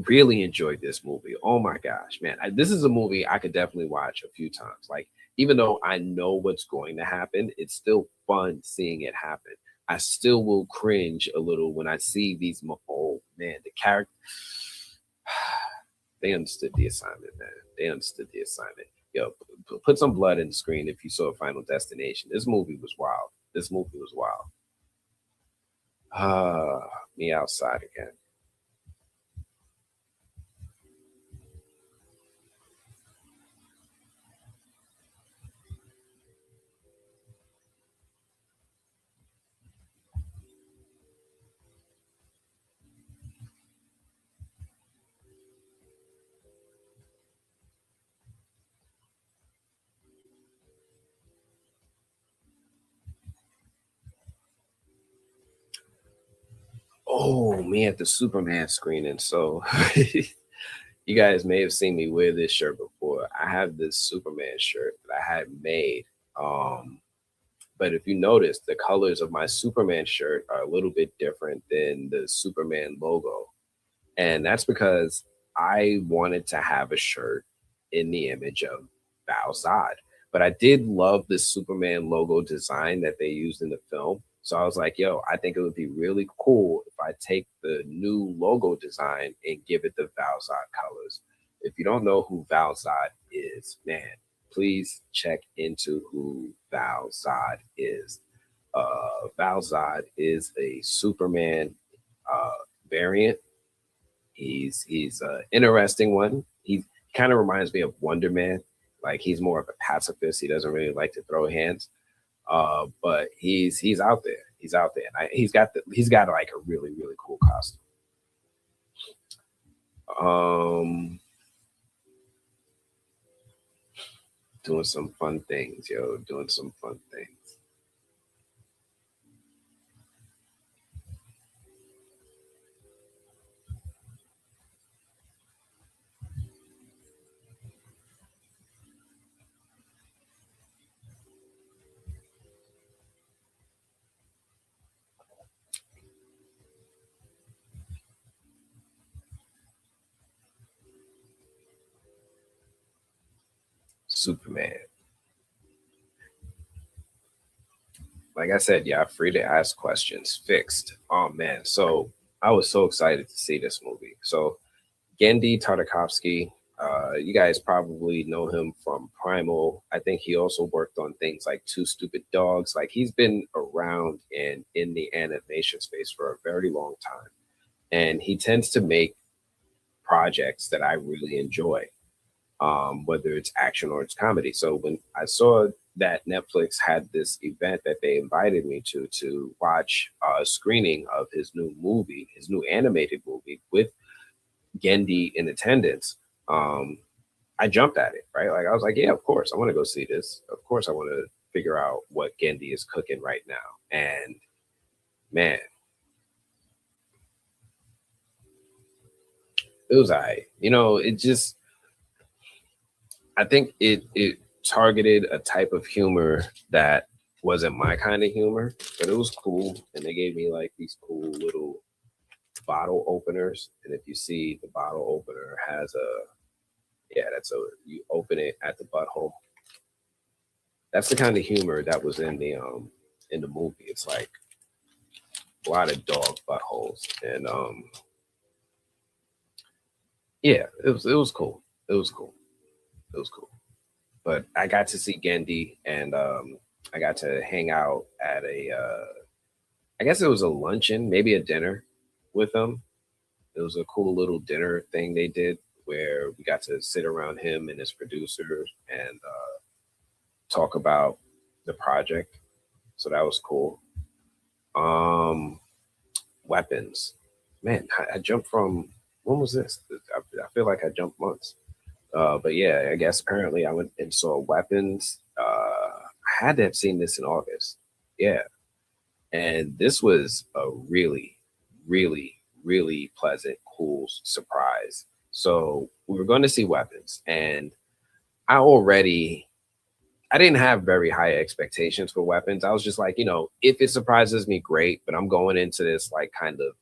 really enjoyed this movie. Oh my gosh, man. This is a movie I could definitely watch a few times. Like, even though I know what's going to happen, it's still fun seeing it happen. I still will cringe a little when I see these. Oh man, the character. They understood the assignment, man. They understood the assignment. Yo, put some blood in the screen if you saw Final Destination. This movie was wild. This movie was wild. Me outside again. Oh, me at the Superman screening. So you guys may have seen me wear this shirt before. I have this Superman shirt that I had made. Um, but if you notice, the colors of my Superman shirt are a little bit different than the Superman logo. And that's because I wanted to have a shirt in the image of Val Zod. But I did love the Superman logo design that they used in the film. So I was like, yo, I think it would be really cool if I take the new logo design and give it the Val Zod colors. If you don't know who Val Zod is, man, please check into who Val Zod is. Val Zod is a Superman uh, variant. He's an interesting one. He kind of reminds me of Wonder Man. Like, he's more of a pacifist. He doesn't really like to throw hands. But he's out there. He's out there, and he's got like a really really cool costume. Um, doing some fun things, yo. Doing some fun things. Superman. Like I said, yeah, free to ask questions. Fixed. Oh man, so I was so excited to see this movie. So Gendy Tartakovsky, you guys probably know him from Primal. I think he also worked on things like Two Stupid Dogs. Like, he's been around in the animation space for a very long time, and he tends to make projects that I really enjoy, whether it's action or it's comedy. So when I saw that Netflix had this event that they invited me to watch a screening of his new movie, his new animated movie with Gendy in attendance, I jumped at it, right? Like, I was like, yeah, of course, I want to go see this. Of course, I want to figure out what Gendy is cooking right now. And man, it was I. You know, it just I think it targeted a type of humor that wasn't my kind of humor, but it was cool. And they gave me like these cool little bottle openers. And if you see, the bottle opener has a, yeah, that's a, you open it at the butthole. That's the kind of humor that was in the movie. It's like a lot of dog buttholes. And yeah, it was cool. It was cool. It was cool. But I got to see Gendy, and I got to hang out at a I guess it was a luncheon, maybe a dinner with them. It was a cool little dinner thing they did where we got to sit around him and his producer and talk about the project. So that was cool. Um, Weapons, man, I jumped from, when was this? I feel like I jumped months. But yeah, I guess apparently I went and saw Weapons. had to have seen this in August. Yeah. And this was a really, really, really pleasant, cool surprise. So we were going to see Weapons, and I already I didn't have very high expectations for Weapons. I was just like, if it surprises me, great. But I'm going into this like kind of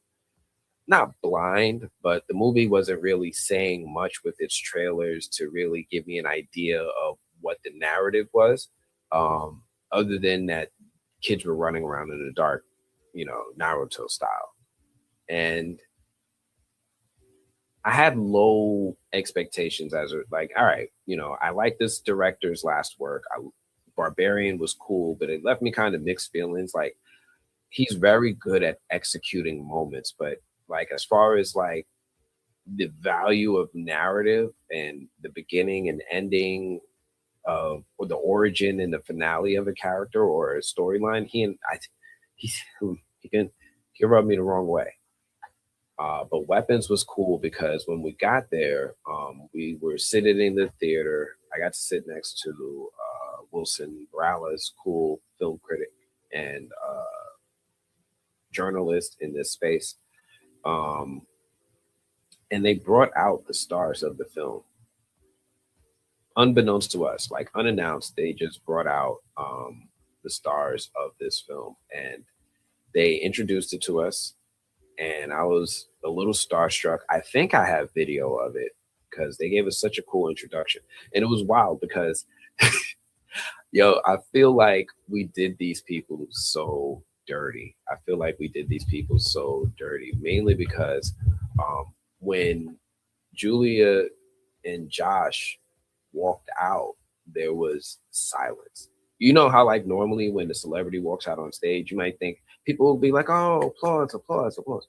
not blind, but the movie wasn't really saying much with its trailers to really give me an idea of what the narrative was. Um, Other than that, kids were running around in the dark, Naruto style. And I had low expectations as like, all right, I like this director's last work. Barbarian was cool, but it left me kind of mixed feelings. Like he's very good at executing moments, but like as far as like the value of narrative and the beginning and ending of or the origin and the finale of a character or a storyline, he's he rubbed me the wrong way. But Weapons was cool because when we got there, we were sitting in the theater. I got to sit next to Wilson Morales, cool film critic and journalist in this space. Um, and they brought out the stars of the film, unbeknownst to us, like unannounced. They just brought out the stars of this film, and they introduced it to us. And I was a little starstruck. I think I have video of it because they gave us such a cool introduction. And it was wild because, yo, I feel like we did these people so dirty. I feel like we did these people so dirty, mainly because when Julia and Josh walked out, there was silence. You know how, like, normally when a celebrity walks out on stage, you might think people will be like, oh, applause, applause, applause.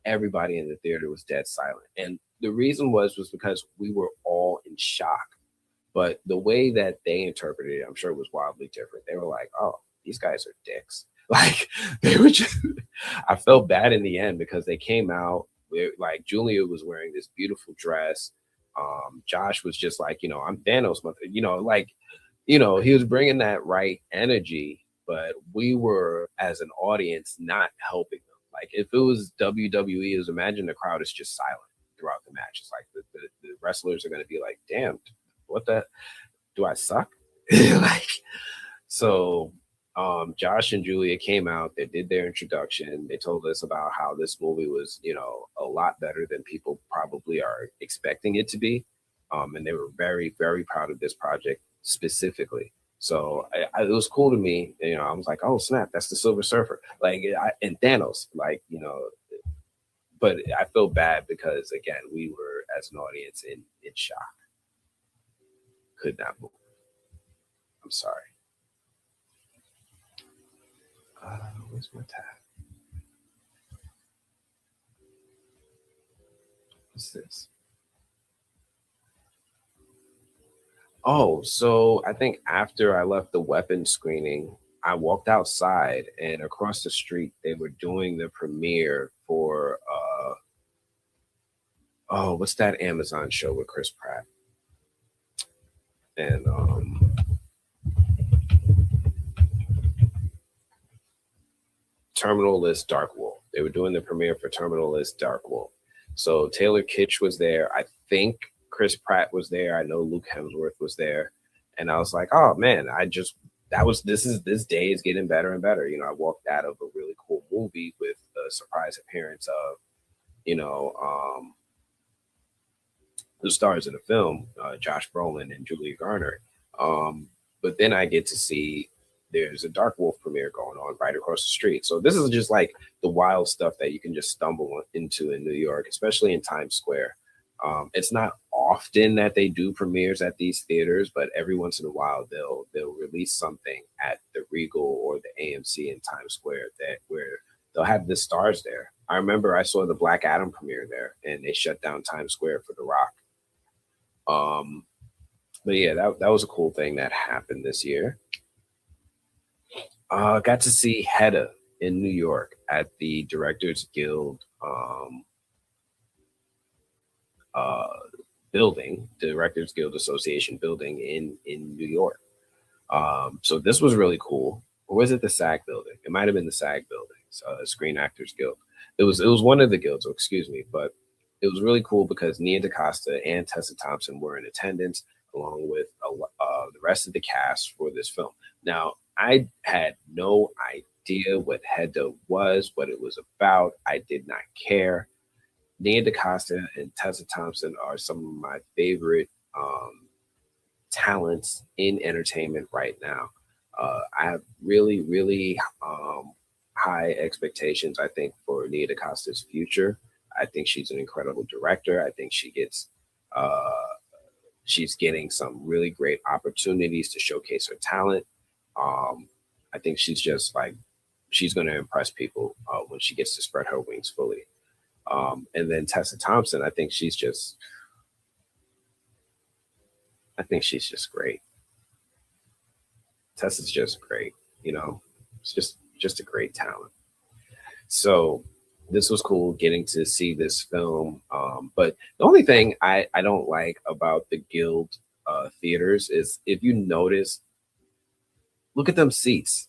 Everybody in the theater was dead silent. And the reason was because we were all in shock. But the way that they interpreted it, I'm sure it was wildly different. They were like, oh, these guys are dicks. Like they were just, I felt bad in the end because they came out, like Julia was wearing this beautiful dress. Josh was just like, I'm Thanos, like, he was bringing that right energy, but we were as an audience not helping them. Like if it was WWE, is imagine the crowd is just silent throughout the match. It's like the wrestlers are going to be like, damn, what the, do I suck? Like, so Josh and Julia came out, they did their introduction. They told us about how this movie was, a lot better than people probably are expecting it to be. And they were very, very proud of this project specifically. So it was cool to me. I was like, oh snap, that's the Silver Surfer, like, and Thanos, like, but I feel bad because again, we were as an audience in shock, could not move. I'm sorry. Where's my tab? What's this? Oh, so I think after I left the weapon screening, I walked outside and across the street they were doing the premiere for oh, what's that Amazon show with Chris Pratt? And Terminal List Dark Wolf. They were doing the premiere for Terminal List Dark Wolf. So Taylor Kitsch was there. I think Chris Pratt was there. I know Luke Hemsworth was there. And I was like, oh man, this day is getting better and better. I walked out of a really cool movie with the surprise appearance of, the stars of the film, Josh Brolin and Julia Garner. But then I get to see there's a Dark Wolf premiere going on right across the street. So this is just like the wild stuff that you can just stumble into in New York, especially in Times Square. It's not often that they do premieres at these theaters, but every once in a while they'll release something at the Regal or the AMC in Times Square where they'll have the stars there. I remember I saw the Black Adam premiere there, and they shut down Times Square for The Rock. But yeah, that was a cool thing that happened this year. Got to see Hedda in New York at the Directors Guild building, Directors Guild Association building in New York. So this was really cool. Or was it the SAG building? It might have been the SAG building, Screen Actors Guild. It was one of the guilds, excuse me, but it was really cool because Nia DaCosta and Tessa Thompson were in attendance along with the rest of the cast for this film. Now, I had no idea what Hedda was, what it was about. I did not care. Nia DaCosta and Tessa Thompson are some of my favorite talents in entertainment right now. I have really, really high expectations, I think, for Nia DaCosta's future. I think she's an incredible director. I think uh, she's getting some really great opportunities to showcase her talent. I think she's going to impress people when she gets to spread her wings fully. And then Tessa Thompson, I think she's just great. Tessa's just great. You know, it's just a great talent. So this was cool getting to see this film. But the only thing I don't like about the Guild theaters is if you notice, look at them seats.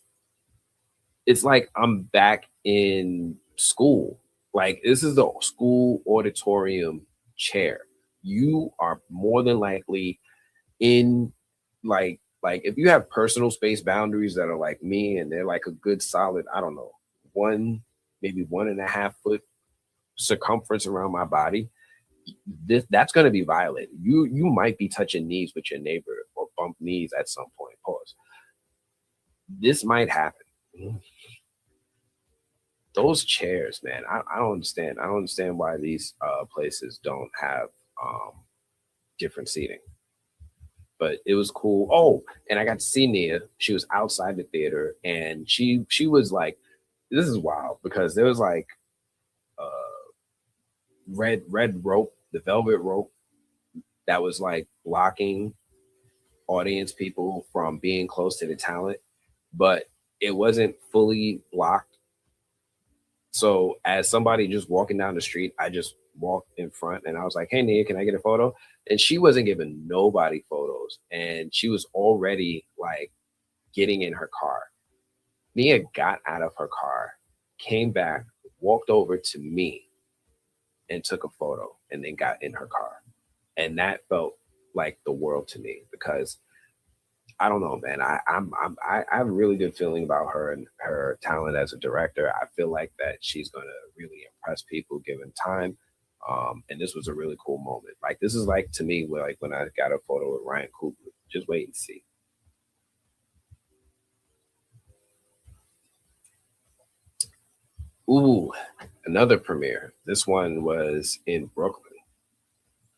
It's like I'm back in school. Like this is the school auditorium chair. You are more than likely in like if you have personal space boundaries that are like me and they're like a good solid, I don't know, maybe 1.5 foot circumference around my body, that's going to be violated. You might be touching knees with your neighbor or bump knees at some point. Pause. This might happen. Those chairs, man, I don't understand. I don't understand why these places don't have different seating. But it was cool. Oh, and I got to see Nia. She was outside the theater, and she was like, "This is wild," because there was like red rope, the velvet rope that was like blocking audience people from being close to the talent, but it wasn't fully blocked. So as somebody just walking down the street, I just walked in front and I was like, "Hey Nia, can I get a photo?" And she wasn't giving nobody photos, and she was already like getting in her car. Nia got out of her car, came back, walked over to me, and took a photo, and then got in her car. And that felt like the world to me because I don't know, man. I have a really good feeling about her and her talent as a director. I feel like that she's gonna really impress people given time. And this was a really cool moment. Like this is like to me, like when I got a photo with Ryan Coogler. Just wait and see. Ooh, another premiere. This one was in Brooklyn.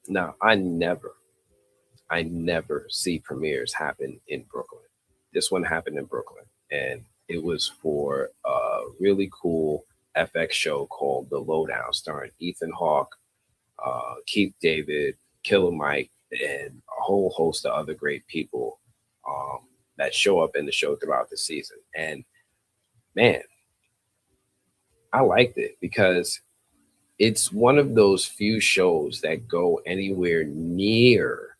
Now I never see premieres happen in Brooklyn. This one happened in Brooklyn, and it was for a really cool FX show called The Lowdown, starring Ethan Hawke, Keith David, Killer Mike, and a whole host of other great people that show up in the show throughout the season. And man, I liked it because it's one of those few shows that go anywhere near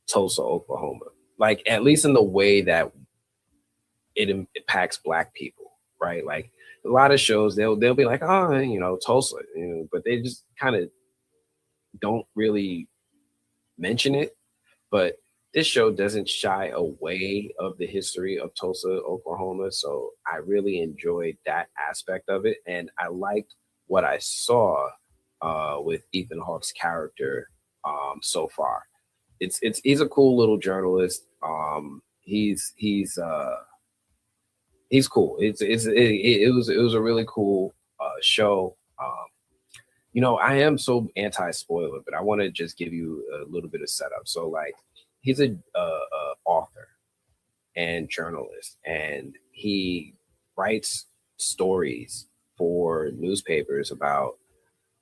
Tulsa, Oklahoma. Like at least in the way that it impacts Black people, right? Like a lot of shows, they'll be like, oh, Tulsa, but they just kind of don't really mention it. But this show doesn't shy away of the history of Tulsa, Oklahoma. So I really enjoyed that aspect of it, and I liked what I saw with Ethan Hawke's character so far. He's a cool little journalist. He's cool. It was a really cool show. I am so anti spoiler, but I want to just give you a little bit of setup. So like, he's a author and journalist, and he writes stories for newspapers about,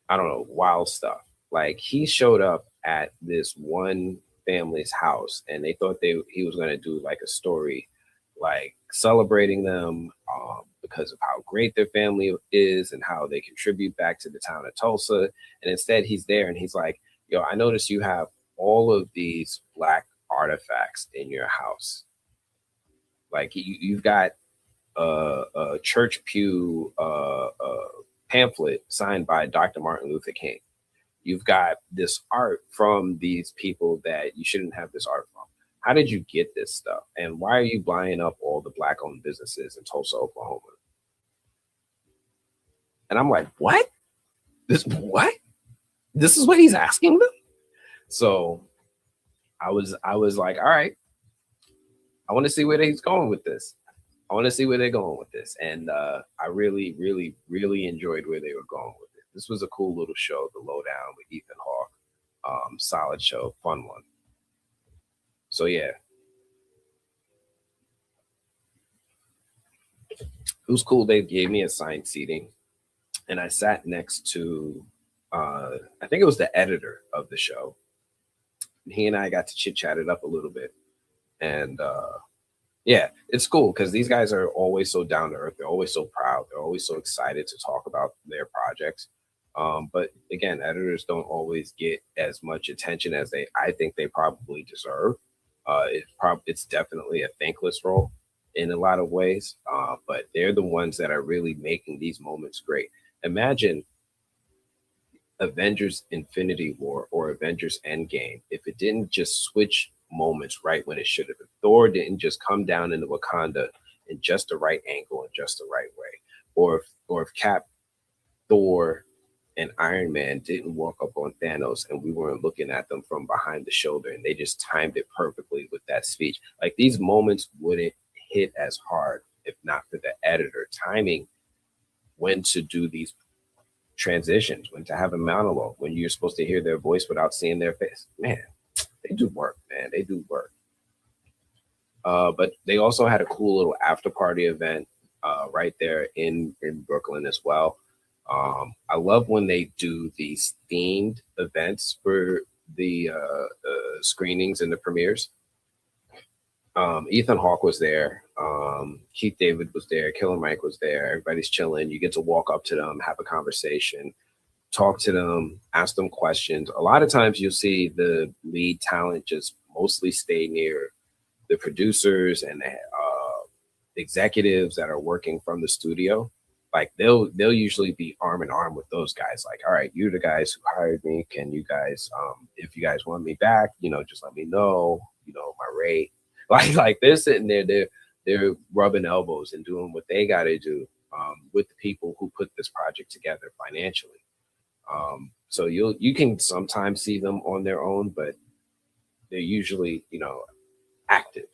I don't know, wild stuff. Like he showed up at this one family's house, and they thought he was going to do like a story, like celebrating them because of how great their family is and how they contribute back to the town of Tulsa. And instead, he's there and he's like, "Yo, I noticed you have all of these Black artifacts in your house. Like you've got a church pew pamphlet signed by Dr. Martin Luther King. You've got this art from these people that you shouldn't have this art from. How did you get this stuff? And why are you buying up all the Black owned businesses in Tulsa, Oklahoma? And I'm like, what? What? This is what he's asking them? So I was like, all right, I want to see where he's going with this. I want to see where they're going with this. And I really, really, really enjoyed where they were going with it. This was a cool little show, The Lowdown with Ethan Hawke. Solid show, fun one. So yeah. It was cool. They gave me assigned seating and I sat next to, I think it was the editor of the show. He and I got to chit chat it up a little bit. And yeah, it's cool because these guys are always so down to earth. They're always so proud. They're always so excited to talk about their projects. But again, editors don't always get as much attention as I think they probably deserve. It's definitely a thankless role in a lot of ways, but they're the ones that are really making these moments great. Imagine Avengers Infinity War or Avengers Endgame if it didn't just switch moments right when it should have. If Thor didn't just come down into Wakanda in just the right angle and just the right way, or if Cap, Thor, and Iron Man didn't walk up on Thanos and we weren't looking at them from behind the shoulder and they just timed it perfectly with that speech. Like these moments wouldn't hit as hard if not for the editor timing when to do these transitions, when to have a monologue, when you're supposed to hear their voice without seeing their face. Man, they do work, man. They do work. But they also had a cool little after party event right there in Brooklyn as well. I love when they do these themed events for the screenings and the premieres. Ethan Hawke was there. Keith David was there. Killer Mike was there. Everybody's chilling. You get to walk up to them, have a conversation, talk to them, ask them questions. A lot of times you'll see the lead talent just mostly stay near the producers and the executives that are working from the studio. Like they'll usually be arm in arm with those guys. Like, all right, you're the guys who hired me. Can you guys, if you guys want me back, just let me know, my rate. Like they're sitting there, they're rubbing elbows and doing what they got to do with the people who put this project together financially. So you can sometimes see them on their own, but they're usually, active.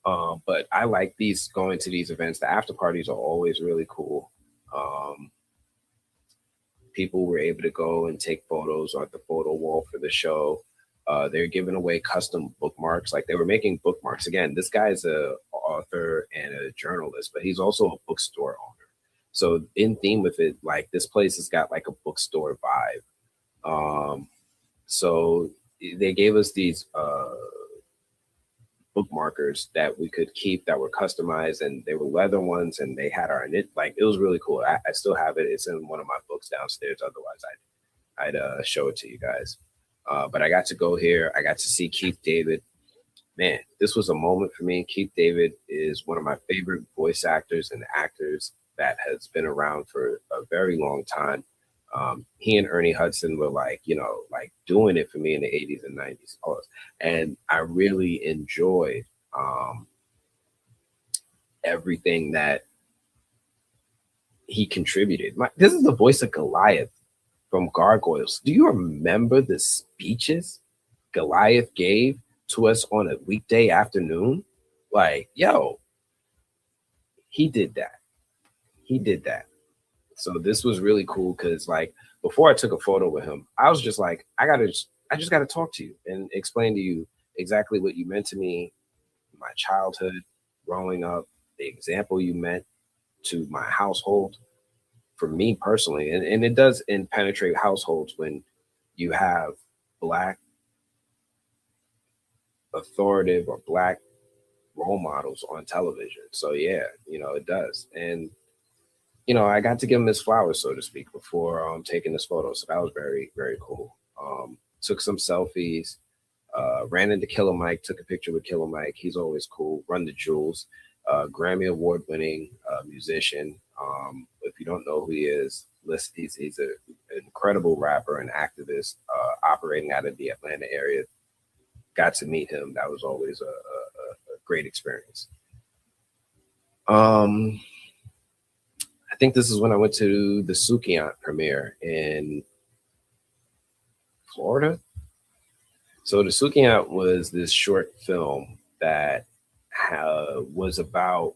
But I like going to these events. The after parties are always really cool. People were able to go and take photos on the photo wall for the show. They're giving away custom bookmarks. Like they were making bookmarks. Again, this guy's a author and a journalist, but he's also a bookstore owner. So in theme with it, like this place has got like a bookstore vibe. So they gave us these bookmarkers that we could keep that were customized, and they were leather ones, and they had our knit. Like it was really cool. I still have it. It's in one of my books downstairs. Otherwise, I'd show it to you guys. But I got to go here. I got to see Keith David. Man, this was a moment for me. Keith David is one of my favorite voice actors and actors that has been around for a very long time. He and Ernie Hudson were like doing it for me in the 80s and 90s. And I really enjoyed everything that he contributed. This is the voice of Goliath from Gargoyles. Do you remember the speeches Goliath gave to us on a weekday afternoon? Like, yo, he did that. He did that. So this was really cool because like before I took a photo with him, I was just like, I just got to talk to you and explain to you exactly what you meant to me, my childhood, growing up, the example you meant to my household, for me personally. And it does penetrate households when you have Black authoritative or Black role models on television. So yeah, it does. And I got to give him his flowers, so to speak, before taking this photo. So that was very, very cool. Took some selfies. Ran into Killer Mike, took a picture with Killer Mike. He's always cool. Run the Jewels, Grammy Award winning musician. If you don't know who he is, listen, he's an incredible rapper and activist operating out of the Atlanta area. Got to meet him. That was always a great experience. I think this is when I went to the Sukiyant premiere in Florida. So the Sukiyant was this short film that was about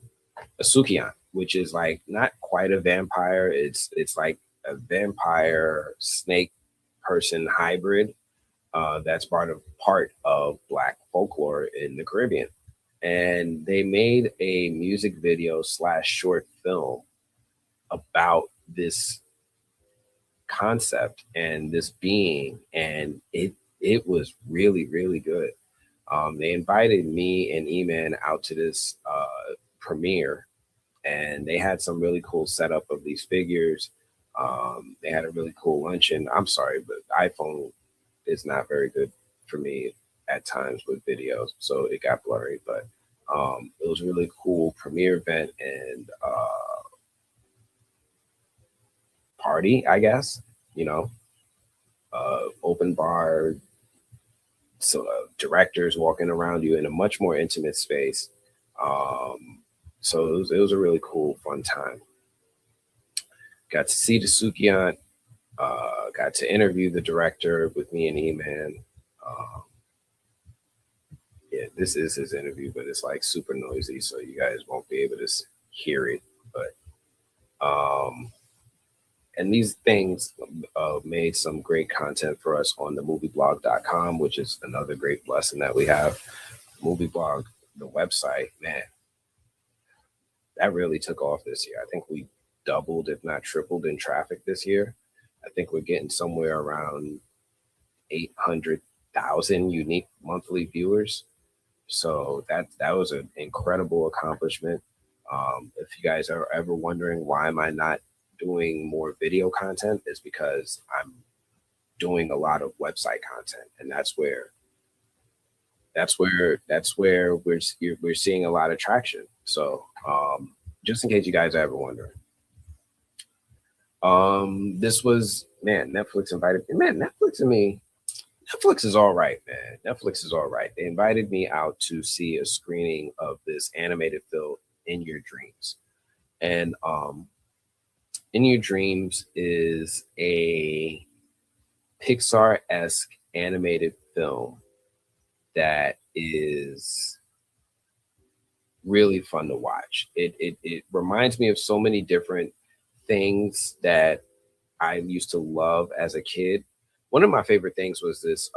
a Sukiyant, which is like not quite a vampire. It's like a vampire snake person hybrid that's part of Black folklore in the Caribbean. And they made a music video / short film about this concept and this being, and it was really, really good. They invited me and E-Man out to this premiere, and they had some really cool setup of these figures. They had a really cool luncheon. I'm sorry, but iPhone is not very good for me at times with videos, so it got blurry. But it was a really cool premiere event and party, I guess. You know, open bar, so directors walking around you in a much more intimate space. So it was a really cool, fun time. Got to see the Sukiyant. Got to interview the director with me and E-Man. Yeah, this is his interview, but it's like super noisy, so you guys won't be able to hear it. But and these things made some great content for us on the movieblog.com, which is another great blessing that we have. Movieblog, the website, man, that really took off this year. I think we doubled, if not tripled, in traffic this year. I think we're getting somewhere around 800,000 unique monthly viewers. So that was an incredible accomplishment. If you guys are ever wondering why am I not doing more video content, is because I'm doing a lot of website content, and that's where we're seeing a lot of traction. So just in case you guys are ever wondering, this was, man, Netflix invited me. Man, Netflix is all right, man. Netflix is all right. They invited me out to see a screening of this animated film, In Your Dreams. And In Your Dreams is a Pixar-esque animated film that is really fun to watch. It reminds me of so many different things that I used to love as a kid. One of my favorite things was this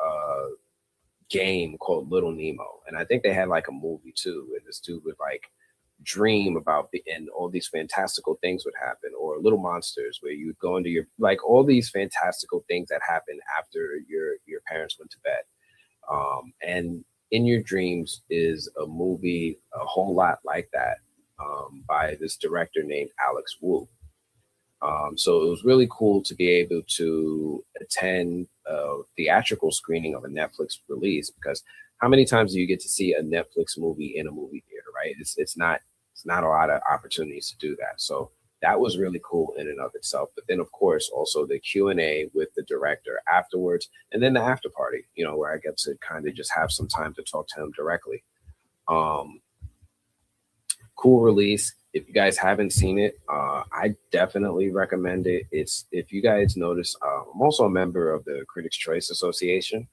game called Little Nemo, and I think they had like a movie too. And this dude would like dream about and all these fantastical things would happen, or Little Monsters, where you would go into your, like, all these fantastical things that happen after your parents went to bed. And In Your Dreams is a movie a whole lot like that, by this director named Alex Wu. So it was really cool to be able to attend a theatrical screening of a Netflix release, because how many times do you get to see a Netflix movie in a movie theater, right? It's not a lot of opportunities to do that. So that was really cool in and of itself. But then, of course, also the Q&A with the director afterwards, and then the after party, you know, where I get to kind of just have some time to talk to him directly. Cool release. If you guys haven't seen it, I definitely recommend it. It's, if you guys notice, I'm also a member of the Critics' Choice Association,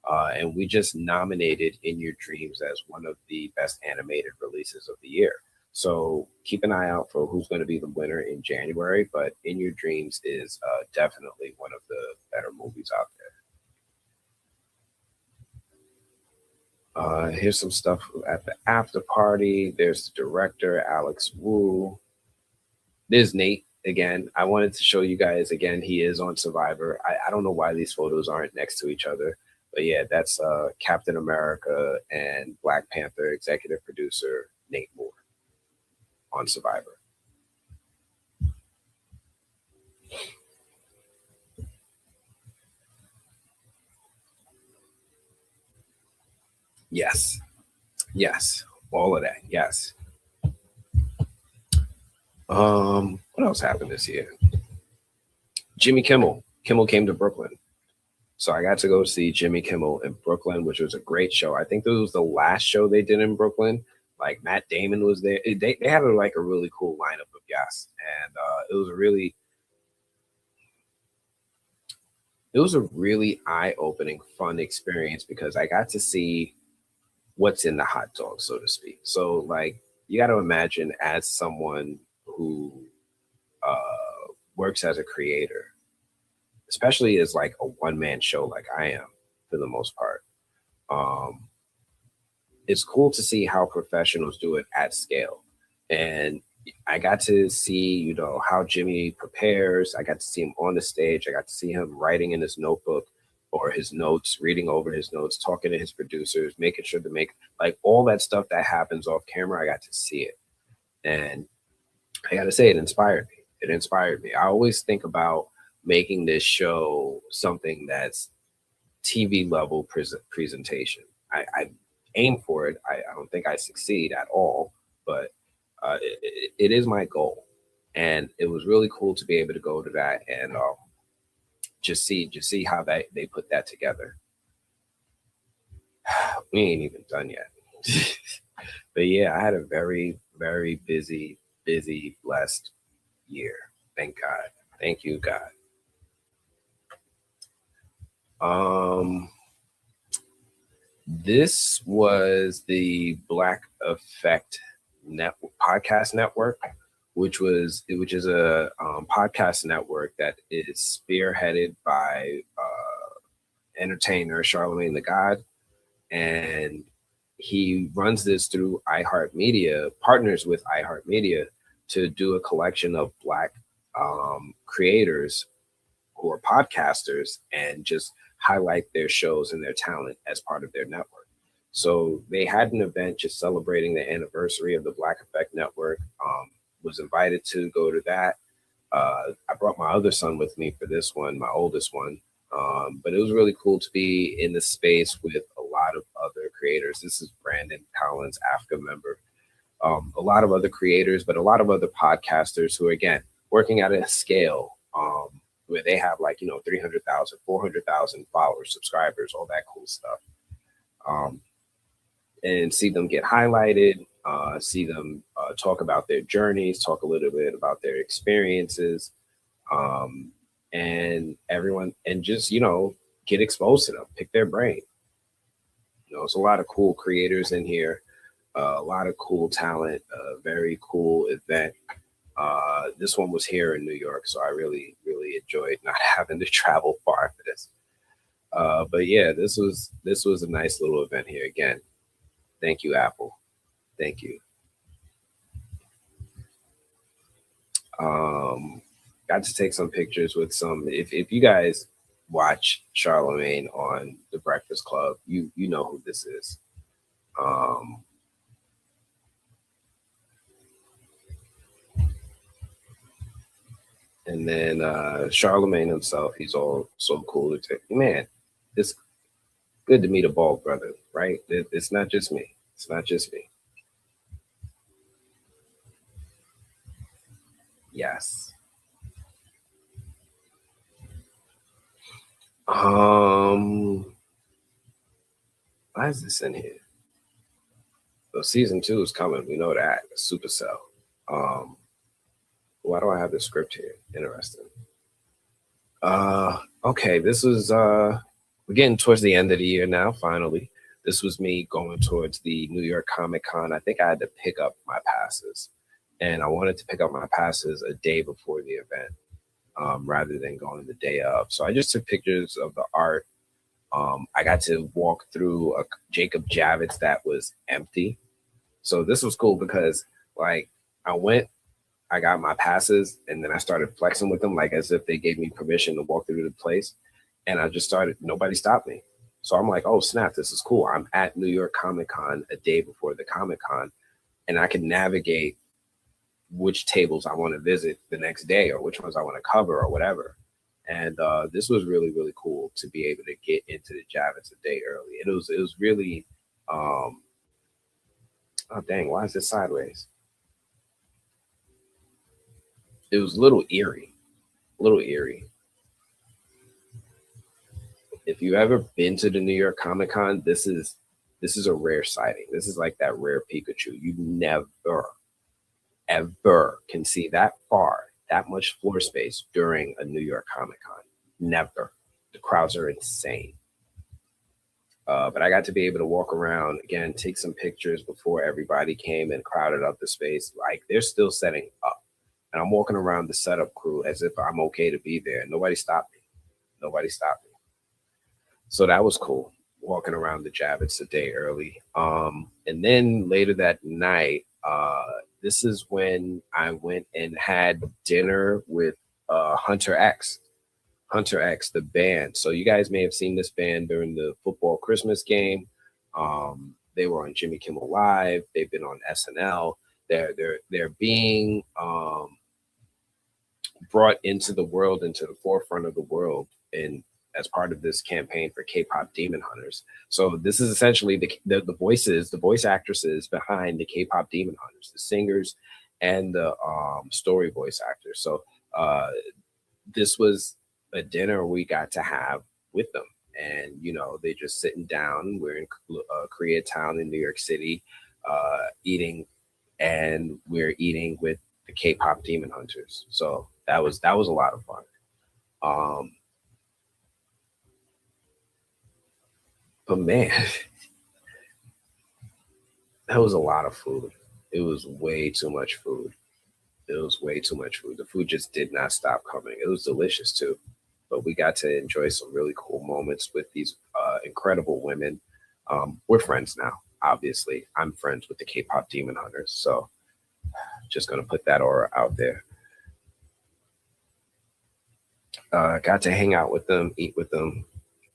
and we just nominated In Your Dreams as one of the best animated releases of the year. So keep an eye out for who's going to be the winner in January. But In Your Dreams is definitely one of the better movies out there. Here's some stuff at the after party. There's the director, Alex Wu. There's Nate again. I wanted to show you guys again. He is on Survivor. I don't know why these photos aren't next to each other, but yeah, that's Captain America and Black Panther executive producer Nate Moore on Survivor. Yes. Yes. All of that. Yes. What else happened this year? Jimmy Kimmel. Kimmel came to Brooklyn. So I got to go see Jimmy Kimmel in Brooklyn, which was a great show. I think this was the last show they did in Brooklyn. Like Matt Damon was there. They had like a really cool lineup of guests, and it was a really eye-opening, fun experience because I got to see what's in the hot dog, so to speak. So like you got to imagine as someone who works as a creator, especially as like a one-man show like I am for the most part. Um, it's cool to see how professionals do it at scale. And I got to see, how Jimmy prepares. I got to see him on the stage. I got to see him writing in his notebook or his notes, reading over his notes, talking to his producers, making sure to make like all that stuff that happens off camera. I got to see it. And I got to say, it inspired me. It inspired me. I always think about making this show something that's TV level presentation. I aim for it. I don't think I succeed at all, but it is my goal. And it was really cool to be able to go to that and just see how they put that together. We ain't even done yet. But yeah, I had a very, very busy, blessed year. Thank God. Thank you, God. This was the Black Effect podcast network, which is a podcast network that is spearheaded by entertainer Charlemagne the God, and he runs this through iHeartMedia, partners with iHeartMedia to do a collection of Black creators who are podcasters and just highlight their shows and their talent as part of their network. So they had an event just celebrating the anniversary of the Black Effect Network. Was invited to go to that. I brought my other son with me for this one, my oldest one. But it was really cool to be in the space with a lot of other creators. This is Brandon Collins, AFCA member. A lot of other creators, but a lot of other podcasters who are, again, working at a scale where they have 300,000, 400,000 followers, subscribers, all that cool stuff. And see them get highlighted, see them talk about their journeys, talk a little bit about their experiences, and everyone, and just, get exposed to them, pick their brain. It's a lot of cool creators in here, a lot of cool talent, a very cool event. This one was here in New York, so I really, really enjoyed not having to travel far for this. But yeah, this was a nice little event here. Again, thank you, Apple. Thank you. Got to take some pictures with some. If you guys watch Charlemagne on The Breakfast Club, you know who this is. And then Charlemagne himself, he's all so cool to take. Man, it's good to meet a bald brother, right? It's not just me. It's not just me. Yes. Why is this in here? So season 2 is coming. We know that. Supercell. Why do I have the script here? Interesting. Okay, this was we're getting towards the end of the year now, finally. This was me going towards the New York Comic Con. I think I had to pick up my passes. And I wanted to pick up my passes a day before the event, rather than going the day of. So I just took pictures of the art. I got to walk through a Jacob Javits that was empty. So this was cool because I got my passes, and then I started flexing with them, like as if they gave me permission to walk through the place. And I just nobody stopped me. So I'm like, oh snap, this is cool. I'm at New York Comic Con a day before the Comic Con, and I can navigate which tables I want to visit the next day or which ones I want to cover or whatever. And this was really, really cool to be able to get into the Javits a day early. It was really Oh dang, why is it sideways? It was a little eerie. A little eerie. If you ever been to the New York Comic Con, this is a rare sighting. This is like that rare Pikachu. You never ever can see that far, that much floor space during a New York Comic Con. Never. The crowds are insane. But I got to be able to walk around again, take some pictures before everybody came and crowded up the space. Like they're still setting up, and I'm walking around the setup crew as if I'm okay to be there. Nobody stopped me. Nobody stopped me. So that was cool. Walking around the Javits a day early. And then later that night, this is when I went and had dinner with Hunter X. Hunter X, the band. So you guys may have seen this band during the football Christmas game. They were on Jimmy Kimmel Live. They've been on SNL. They're being brought into the world, into the forefront of the world, and as part of this campaign for K-pop Demon Hunters. So this is essentially the voices, the voice actresses behind the K-pop Demon Hunters, the singers and the story voice actors. So this was a dinner we got to have with them, and they're just sitting down. We're in Koreatown in New York City, eating, and we're eating with the K-pop Demon Hunters. So that was a lot of fun. But man, that was a lot of food. It was way too much food. It was way too much food. The food just did not stop coming. It was delicious too. But we got to enjoy some really cool moments with these incredible women. We're friends now, obviously. I'm friends with the K-pop Demon Hunters. So just going to put that aura out there. Got to hang out with them, eat with them,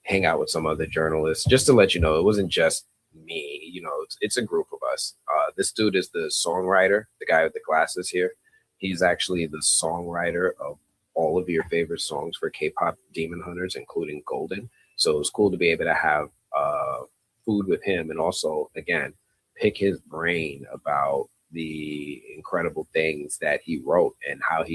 hang out with some other journalists. Just to let you know, it wasn't just me. It's a group of us. This dude is the songwriter, the guy with the glasses here. He's actually the songwriter of all of your favorite songs for K-pop Demon Hunters, including Golden. So it was cool to be able to have food with him, and also, again, pick his brain about the incredible things that he wrote and how,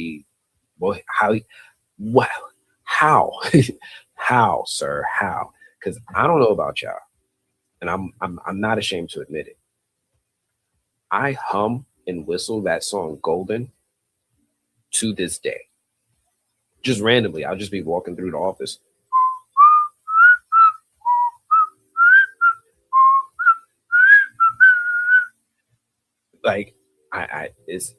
sir, how? Because I don't know about y'all, and I'm not ashamed to admit it. I hum and whistle that song Golden to this day. Just randomly, I'll just be walking through the office. Like it's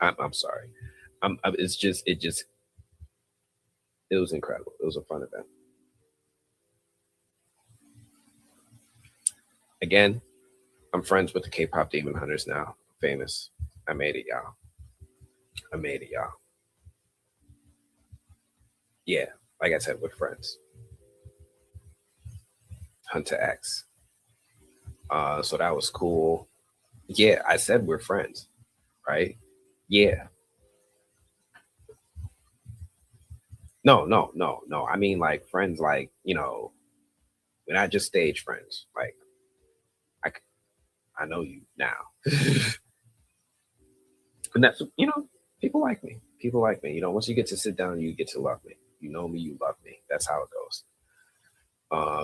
I'm sorry. It was incredible. It was a fun event. Again, I'm friends with the K-pop Demon Hunters now. Famous. I made it, y'all. I made it, y'all. Yeah, like I said, we're friends. Hunter X. So that was cool. Yeah, I said we're friends, right? Yeah. No. I mean, like friends, like we're not just stage friends. Like I know you now. And that's people like me. People like me. Once you get to sit down, you get to love me. You know me, you love me. That's how it goes.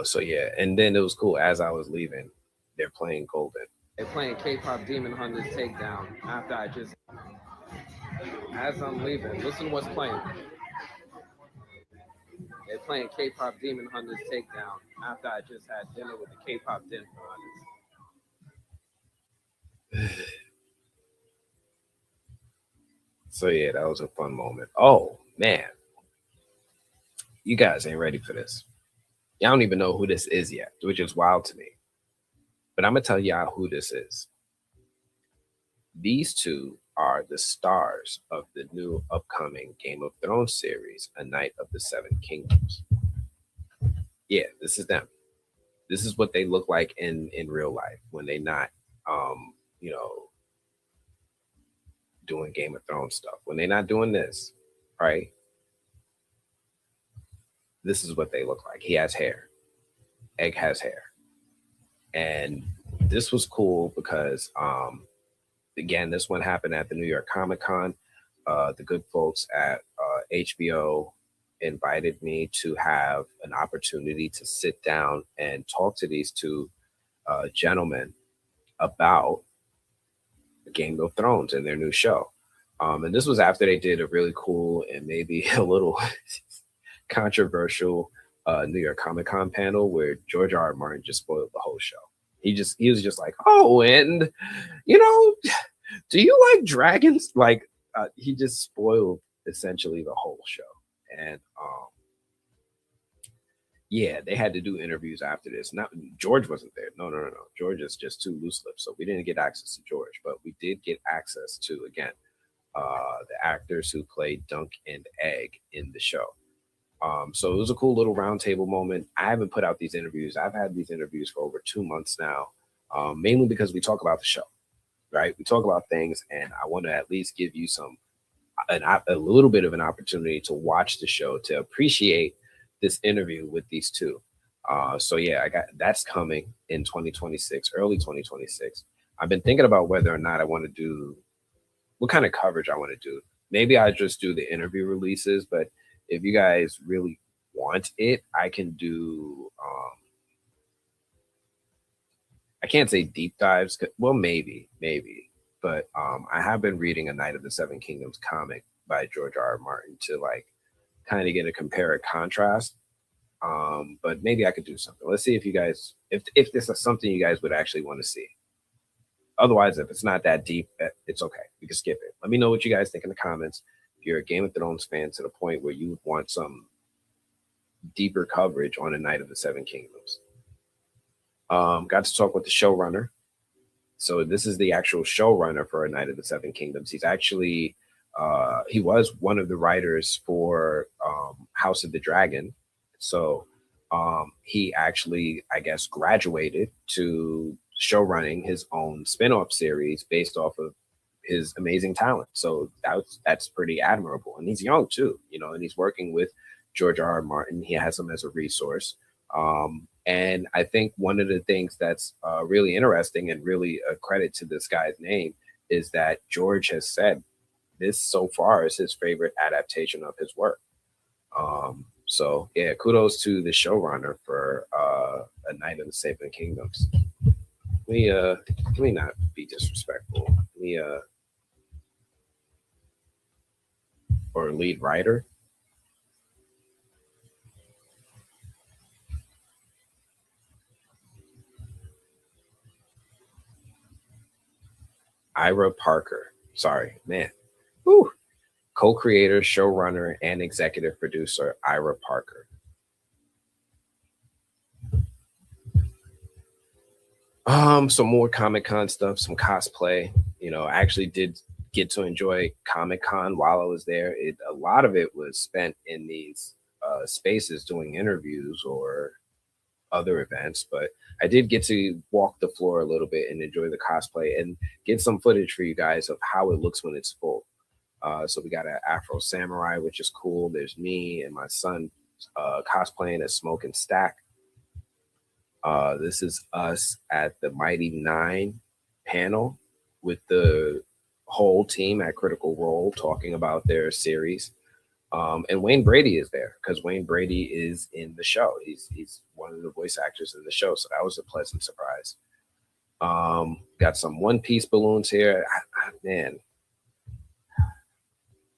So yeah, and then it was cool. As I was leaving, they're playing Golden. They're playing K-pop Demon Hunters Takedown. As I'm leaving, listen to what's playing. They're playing K-pop Demon Hunters Takedown after I just had dinner with the K-pop Demon Hunters. So yeah, that was a fun moment. Oh man, you guys ain't ready for this. Y'all don't even know who this is yet, which is wild to me. But I'm gonna tell y'all who this is. These two are the stars of the new upcoming Game of Thrones series, A Night of the Seven Kingdoms. Yeah, this is them. This is what they look like in real life when they not doing Game of Thrones stuff. When they're not doing this, right? this is what they look like. He has hair. Egg has hair. And this was cool because again, this one happened at the New York Comic Con. The good folks at HBO invited me to have an opportunity to sit down and talk to these two gentlemen about Game of Thrones and their new show. And this was after they did a really cool and maybe a little controversial New York Comic Con panel where George R. R. Martin just spoiled the whole show. He was just like, oh, and you know, do you like dragons? Like he just spoiled essentially the whole show. And yeah, they had to do interviews after this. Not George wasn't there. No. George is just too loose lips, so we didn't get access to George, but we did get access to again the actors who played Dunk and Egg in the show. So it was a cool little roundtable moment. I haven't put out these interviews. I've had these interviews for over 2 months now, mainly because we talk about the show, right? We talk about things, and I want to at least give you a little bit of an opportunity to watch the show to appreciate this interview with these two. So yeah, that's coming in 2026, early 2026. I've been thinking about whether or not I want to do what kind of coverage I want to do. Maybe I just do the interview releases, but if you guys really want it, I can do I can't say deep dives. Well, maybe, but I have been reading a Knight of the Seven Kingdoms comic by George R. R. Martin to like kind of get a compare and contrast. But maybe I could do something. Let's see if you guys, if this is something you guys would actually want to see. Otherwise, if it's not that deep, it's okay. You can skip it. Let me know what you guys think in the comments. If you're a Game of Thrones fan to the point where you would want some deeper coverage on a Knight of the Seven Kingdoms. Got to talk with the showrunner. So this is the actual showrunner for A Knight of the Seven Kingdoms. He's actually, he was one of the writers for House of the Dragon. So he actually, I guess, graduated to showrunning his own spin-off series based off of his amazing talent. So that's pretty admirable. And he's young too, and he's working with George R. R. Martin. He has him as a resource. And I think one of the things that's really interesting and really a credit to this guy's name is that George has said this so far is his favorite adaptation of his work. So yeah, kudos to the showrunner for A Knight of the Seven Kingdoms. Let me not be disrespectful. Or lead writer. Ira Parker. Sorry, man. Whew. Co-creator, showrunner, and executive producer Ira Parker. Some more Comic-Con stuff, some cosplay. I actually did get to enjoy Comic-Con while I was there. A lot of it was spent in these spaces doing interviews or other events, but I did get to walk the floor a little bit and enjoy the cosplay and get some footage for you guys of how it looks when it's full. So we got an Afro Samurai, which is cool. There's me and my son cosplaying as Smoke and Stack. This is us at the Mighty Nine panel with the whole team at Critical Role talking about their series. And Wayne Brady is there because Wayne Brady is in the show. He's one of the voice actors in the show. So that was a pleasant surprise. Got some One Piece balloons here. Man,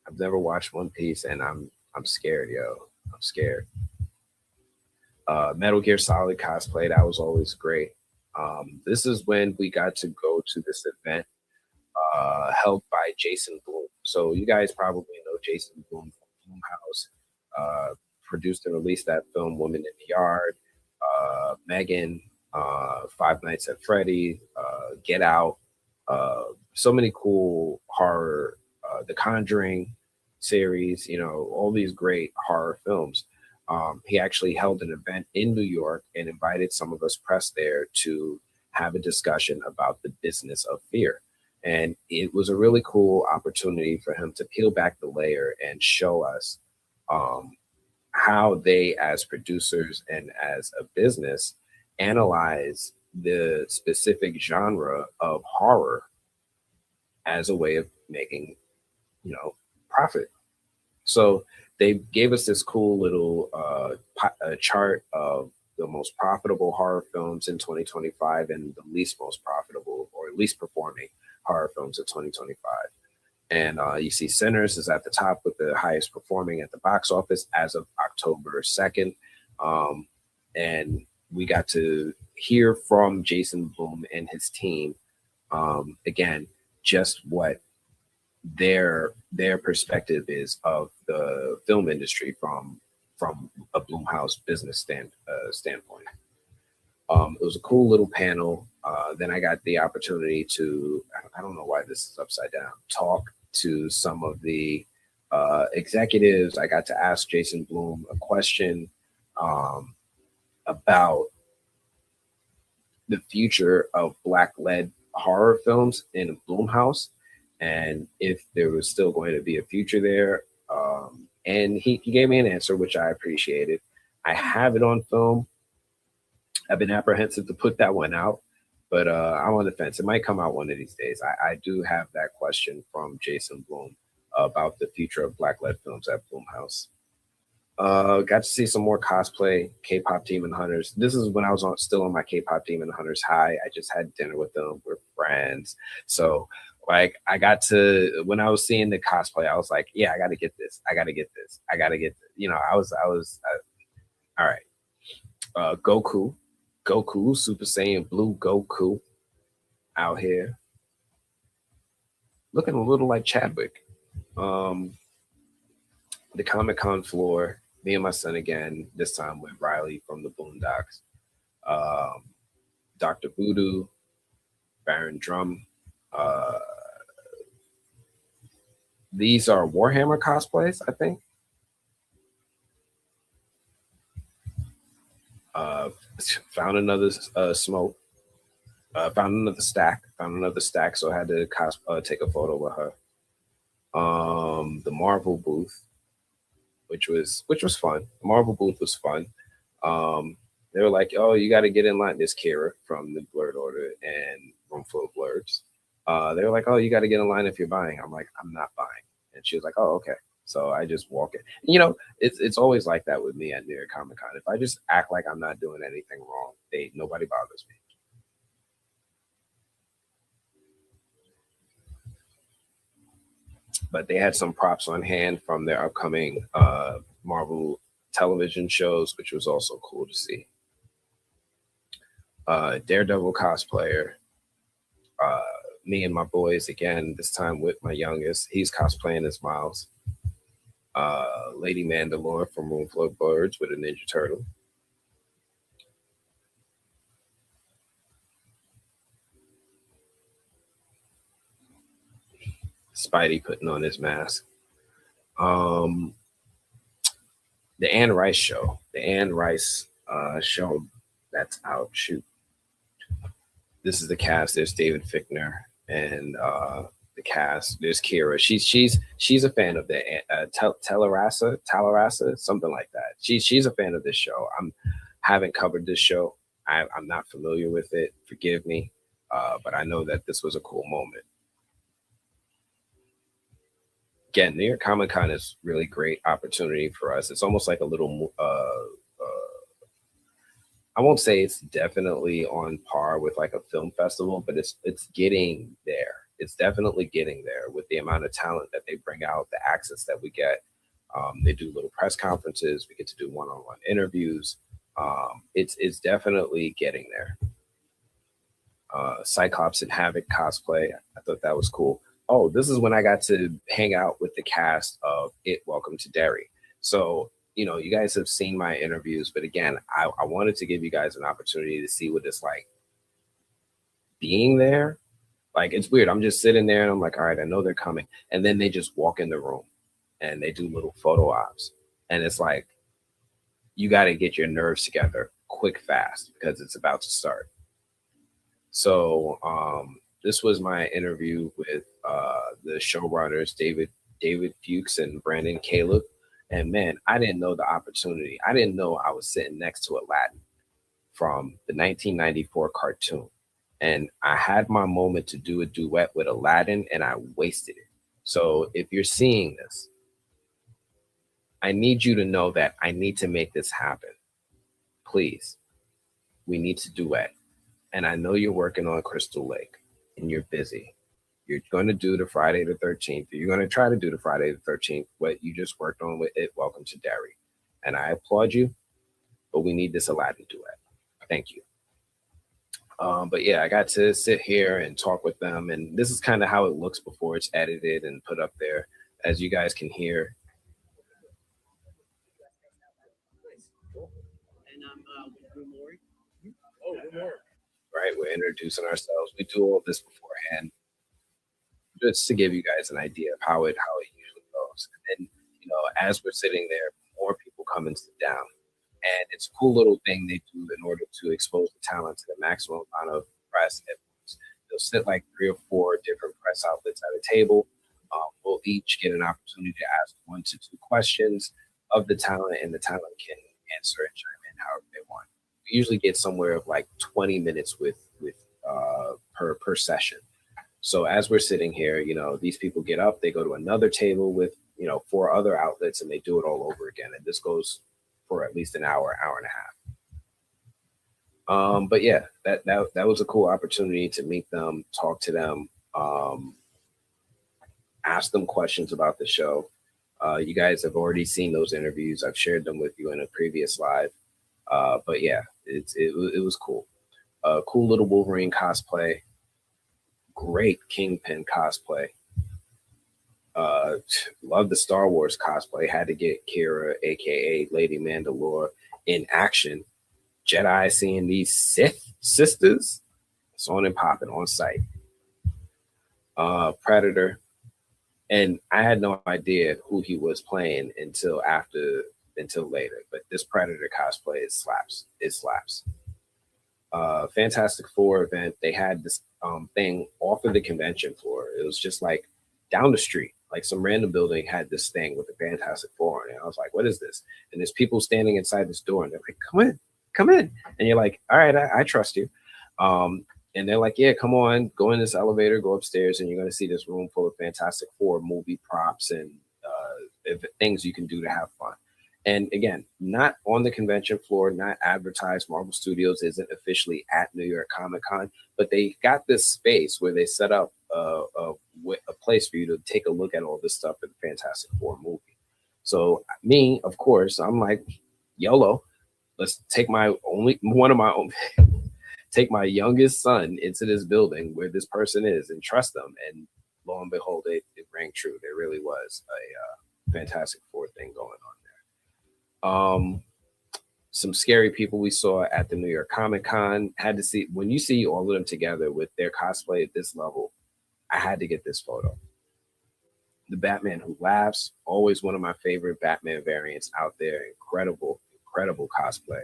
I've never watched One Piece and I'm scared, yo. I'm scared. Metal Gear Solid cosplay, that was always great. This is when we got to go to this event held by Jason Blum. So you guys probably know Jason Blum from Blumhouse. Produced and released that film Woman in the Yard, Megan, Five Nights at Freddy, Get Out, so many cool horror, The Conjuring series, all these great horror films. He actually held an event in New York and invited some of us press there to have a discussion about the business of fear. And it was a really cool opportunity for him to peel back the layer and show us how they, as producers and as a business, analyze the specific genre of horror as a way of making, profit. So they gave us this cool little chart of the most profitable horror films in 2025 and the least most profitable or least performing horror films of 2025. And you see Sinners is at the top with the highest performing at the box office as of October 2nd. And we got to hear from Jason Blum and his team, again, just what their perspective is of the film industry from a Blumhouse business standpoint. It was a cool little panel. Then I got the opportunity to, I don't know why this is upside down, talk to some of the executives. I got to ask Jason Blum a question about the future of Black-led horror films in Blumhouse and if there was still going to be a future there. And he gave me an answer, which I appreciated. I have it on film. I've been apprehensive to put that one out, but I'm on the fence. It might come out one of these days. I do have that question from Jason Blum about the future of Black-led films at Blumhouse. Got to see some more cosplay, K-pop Demon Hunters. This is when I was still on my K-pop Demon Hunters high. I just had dinner with them. We're friends. So like I got to, when I was seeing the cosplay, I was like, yeah, I got to get this. I got to get this. I got to get this. I was all right. Goku, Super Saiyan Blue Goku out here. Looking a little like Chadwick. The Comic-Con floor, me and my son again, this time with Riley from the Boondocks. Dr. Voodoo, Baron Drum. These are Warhammer cosplays, I think. Found another smoke. Found another stack. So I had to take a photo with her. The Marvel booth, which was fun. The Marvel booth was fun. They were like, "Oh, you got to get in line." This Kira from the Blurred Order and Roomful of Blurs. They were like, "Oh, you got to get in line if you're buying." I'm like, "I'm not buying," and she was like, "Oh, okay." So I just walk it. It's always like that with me at New York Comic Con. If I just act like I'm not doing anything wrong, nobody bothers me. But they had some props on hand from their upcoming Marvel television shows, which was also cool to see. Daredevil cosplayer. Me and my boys again, this time with my youngest. He's cosplaying as Miles. Lady Mandalore from Roomful of Birds with a Ninja Turtle. Spidey putting on his mask. The Anne Rice show. The Anne Rice show that's out. Shoot. This is the cast. There's David Fichtner and the cast. There's Kira. She's a fan of the Talarasa, something like that. She's a fan of this show. Haven't covered this show. I'm not familiar with it. Forgive me, but I know that this was a cool moment. Again, New York Comic Con is really great opportunity for us. It's almost like a little. I won't say it's definitely on par with like a film festival, but it's getting there. It's definitely getting there with the amount of talent that they bring out, the access that we get. They do little press conferences. We get to do one-on-one interviews. It's definitely getting there. Cyclops and Havoc cosplay. I thought that was cool. Oh, this is when I got to hang out with the cast of It, Welcome to Derry. So, you guys have seen my interviews, but again, I wanted to give you guys an opportunity to see what it's like being there. Like, it's weird. I'm just sitting there and I'm like, all right, I know they're coming. And then they just walk in the room and they do little photo ops. And it's like, you got to get your nerves together quick, fast, because it's about to start. So this was my interview with the showrunners, David Fuchs and Brandon Caleb. And man, I didn't know the opportunity. I didn't know I was sitting next to Aladdin from the 1994 cartoon. And I had my moment to do a duet with Aladdin and I wasted it. So if you're seeing this, I need you to know that I need to make this happen. Please, we need to duet. And I know you're working on Crystal Lake and you're busy. You're going to do the Friday the 13th. You're going to try to do the Friday the 13th, what you just worked on with it. Welcome to Derry. And I applaud you, but we need this Aladdin duet. Thank you. But yeah, I got to sit here and talk with them. And this is kind of how it looks before it's edited and put up there. As you guys can hear, right? We're introducing ourselves. We do all this beforehand just to give you guys an idea of how it usually goes. And then, as we're sitting there, more people come and sit down. And it's a cool little thing they do in order to expose the talent to the maximum amount of press at once. They'll sit like 3 or 4 different press outlets at a table. We'll each get an opportunity to ask 1 to 2 questions of the talent, and the talent can answer and chime in however they want. We usually get somewhere of like 20 minutes with per session. So as we're sitting here, these people get up, they go to another table with 4 other outlets, and they do it all over again. And this goes for at least an hour and a half. But yeah, that was a cool opportunity to meet them, talk to them, ask them questions about the show. You guys have already seen those interviews. I've shared them with you in a previous live. But yeah, it was cool. Cool little Wolverine cosplay. Great Kingpin cosplay. Love the Star Wars cosplay. Had to get Kira, aka Lady Mandalore, in action. Jedi seeing these Sith sisters. It's on and popping on site. Predator. And I had no idea who he was playing until later. But this Predator cosplay, it slaps. It slaps. Fantastic Four event. They had this thing off of the convention floor. It was just like down the street, like some random building had this thing with the Fantastic Four on it. I was like, what is this? And there's people standing inside this door and they're like, come in. And you're like, all right, I trust you. And they're like, yeah, come on, go in this elevator, go upstairs, and you're going to see this room full of Fantastic Four movie props and things you can do to have fun. And again, not on the convention floor, not advertised. Marvel Studios isn't officially at New York Comic Con, but they got this space where they set up a place for you to take a look at all this stuff in the Fantastic Four movie. So me, of course, I'm like, YOLO, let's take take my youngest son into this building where this person is and trust them. And lo and behold, it rang true. There really was a Fantastic Four thing going on there. Some scary people we saw at the New York Comic Con. Had to see, when you see all of them together with their cosplay at this level, I had to get this photo. The Batman Who Laughs, always one of my favorite Batman variants out there. Incredible cosplay.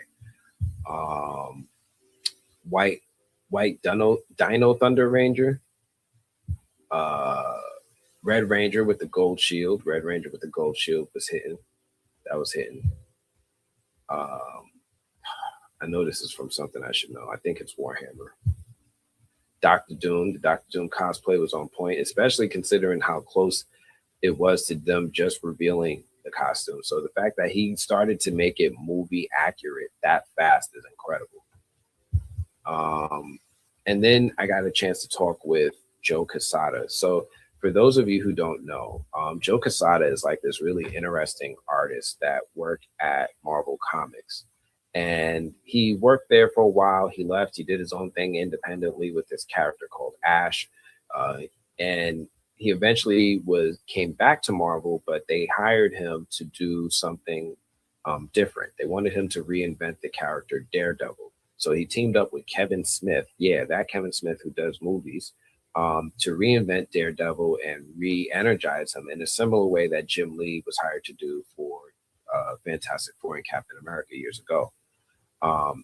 White Dino Thunder Ranger. Red Ranger with the gold shield. Red Ranger with the gold shield was hitting. That was hitting. I know this is from something I should know. I think it's Warhammer. Doctor Doom. The Doctor Doom cosplay was on point, especially considering how close it was to them just revealing the costume. So the fact that he started to make it movie accurate that fast is incredible. And then I got a chance to talk with Joe Quesada. So for those of you who don't know, Joe Quesada is like this really interesting artist that worked at Marvel Comics. And he worked there for a while. He left. He did his own thing independently with this character called Ash. And he eventually came back to Marvel, but they hired him to do something different. They wanted him to reinvent the character Daredevil. So he teamed up with Kevin Smith. Yeah, that Kevin Smith who does movies. To reinvent Daredevil and re-energize him in a similar way that Jim Lee was hired to do for Fantastic Four and Captain America years ago.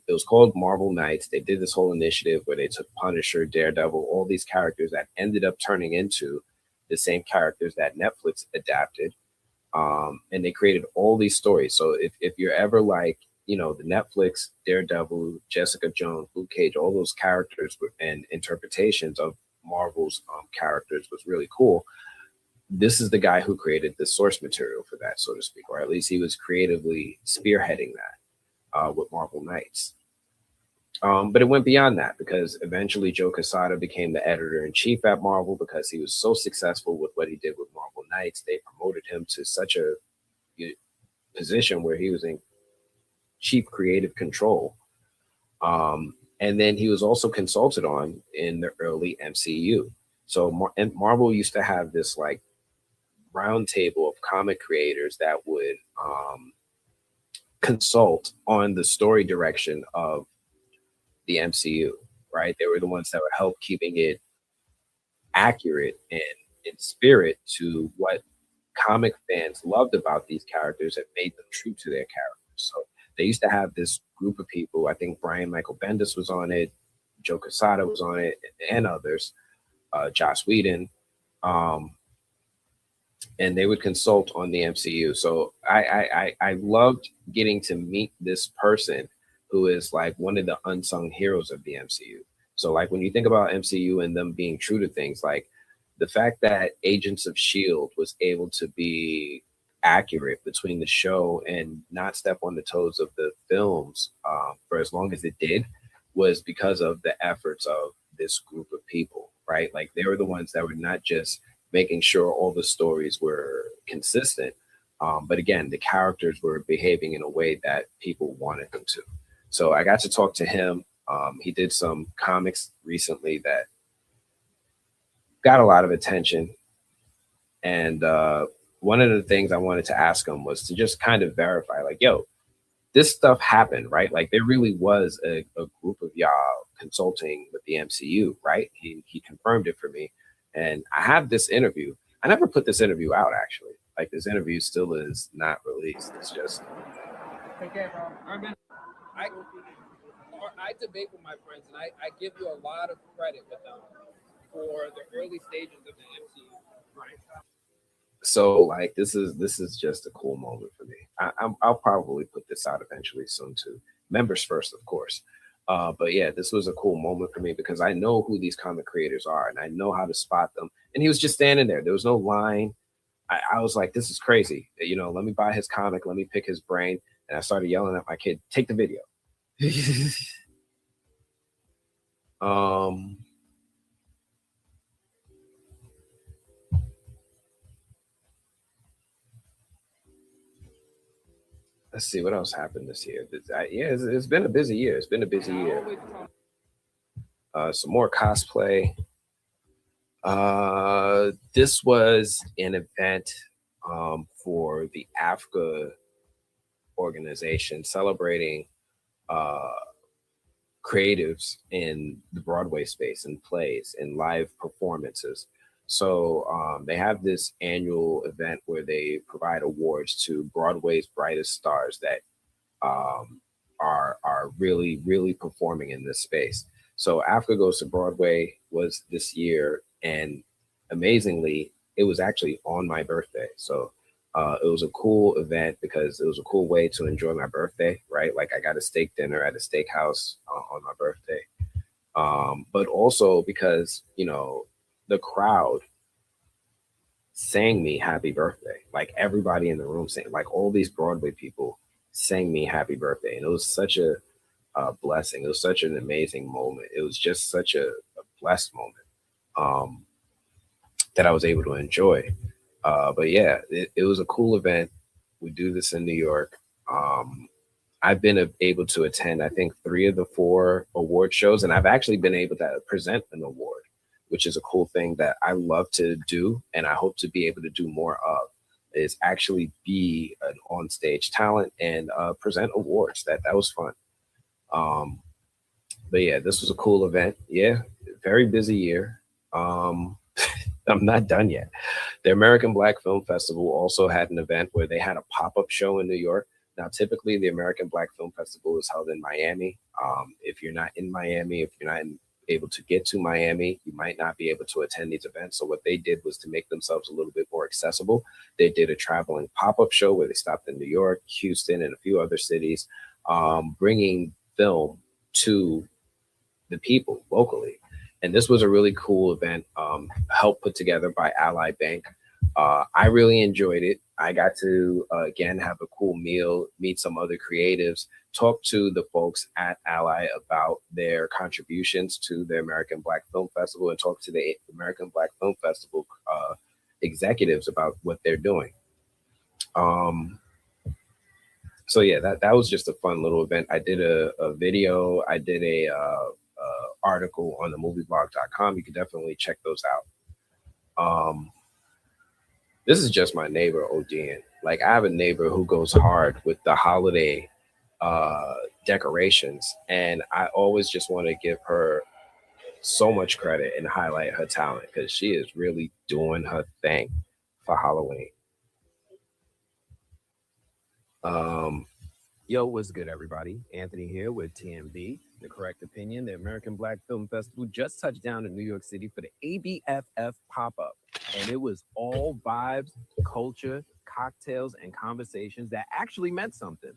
It was called Marvel Knights. They did this whole initiative where they took Punisher, Daredevil, all these characters that ended up turning into the same characters that Netflix adapted. And they created all these stories. So if you're ever like, the Netflix Daredevil, Jessica Jones, Luke Cage, all those characters and interpretations of Marvel's characters was really cool. This is the guy who created the source material for that, so to speak, or at least he was creatively spearheading that with Marvel Knights. But it went beyond that because eventually Joe Quesada became the editor in chief at Marvel because he was so successful with what he did with Marvel Knights. They promoted him to such a position where he was in chief creative control. And then he was also consulted on in the early MCU. So Marvel used to have this like round table of comic creators that would consult on the story direction of the MCU, right? They were the ones that would help keeping it accurate and in spirit to what comic fans loved about these characters and made them true to their characters. So they used to have this group of people. I think Brian Michael Bendis was on it, Joe Quesada was on it, and others, Joss Whedon, and they would consult on the MCU. So I loved getting to meet this person who is like one of the unsung heroes of the MCU. So like when you think about MCU and them being true to things, like the fact that Agents of S.H.I.E.L.D. was able to be accurate between the show and not step on the toes of the films for as long as it did was because of the efforts of this group of people, right? Like they were the ones that were not just making sure all the stories were consistent, but again, the characters were behaving in a way that people wanted them to. So I got to talk to him. He did some comics recently that got a lot of attention. And one of the things I wanted to ask him was to just kind of verify, like, yo, this stuff happened, right? Like there really was a group of y'all consulting with the MCU, right? He confirmed it for me. And I have this interview. I never put this interview out, actually. Like this interview still is not released. It's just. Okay, bro. I debate with my friends, and I give you a lot of credit with them for the early stages of the MCU. Right. So like this is just a cool moment for me. I'll probably put this out eventually soon too. Members first, of course. But yeah, this was a cool moment for me because I know who these comic creators are and I know how to spot them. And he was just standing there. There was no line. I was like, this is crazy. Let me buy his comic. Let me pick his brain. And I started yelling at my kid, take the video. Let's see what else happened this year. It's been a busy year. It's been a busy year. Some more cosplay. This was an event for the AFCA organization celebrating creatives in the Broadway space and plays and live performances. So they have this annual event where they provide awards to Broadway's brightest stars that are really, really performing in this space. So Africa Goes to Broadway was this year, and amazingly, it was actually on my birthday. So it was a cool event because it was a cool way to enjoy my birthday, right? Like I got a steak dinner at a steakhouse on my birthday. But also because, the crowd sang me happy birthday. Like everybody in the room sang, like all these Broadway people sang me happy birthday. And it was such a blessing. It was such an amazing moment. It was just such a blessed moment that I was able to enjoy. But yeah, it was a cool event. We do this in New York. I've been able to attend, I think, 3 of the 4 award shows, and I've actually been able to present an award, which is a cool thing that I love to do, and I hope to be able to do more of, is actually be an on-stage talent and present awards. That was fun. But yeah, this was a cool event. Yeah, very busy year. I'm not done yet. The American Black Film Festival also had an event where they had a pop-up show in New York. Now, typically, the American Black Film Festival is held in Miami. If you're not in Miami, if you're not in able to get to Miami, you might not be able to attend these events. So what they did was to make themselves a little bit more accessible. They did a traveling pop-up show where they stopped in New York, Houston, and a few other cities, bringing film to the people locally. And this was a really cool event, helped put together by Ally Bank. I really enjoyed it. I got to, again, have a cool meal, meet some other creatives, talk to the folks at Ally about their contributions to the American Black Film Festival, and talk to the American Black Film Festival executives about what they're doing. So yeah, that was just a fun little event. I did a video. I did a article on the movieblog.com. You can definitely check those out. This is just my neighbor ODing. Like, I have a neighbor who goes hard with the holiday decorations, and I always just want to give her so much credit and highlight her talent, because she is really doing her thing for Halloween. Yo, what's good, everybody? Anthony here with TMB, The Correct Opinion. The American Black Film Festival just touched down in New York City for the ABFF pop-up, and it was all vibes, culture, cocktails, and conversations that actually meant something.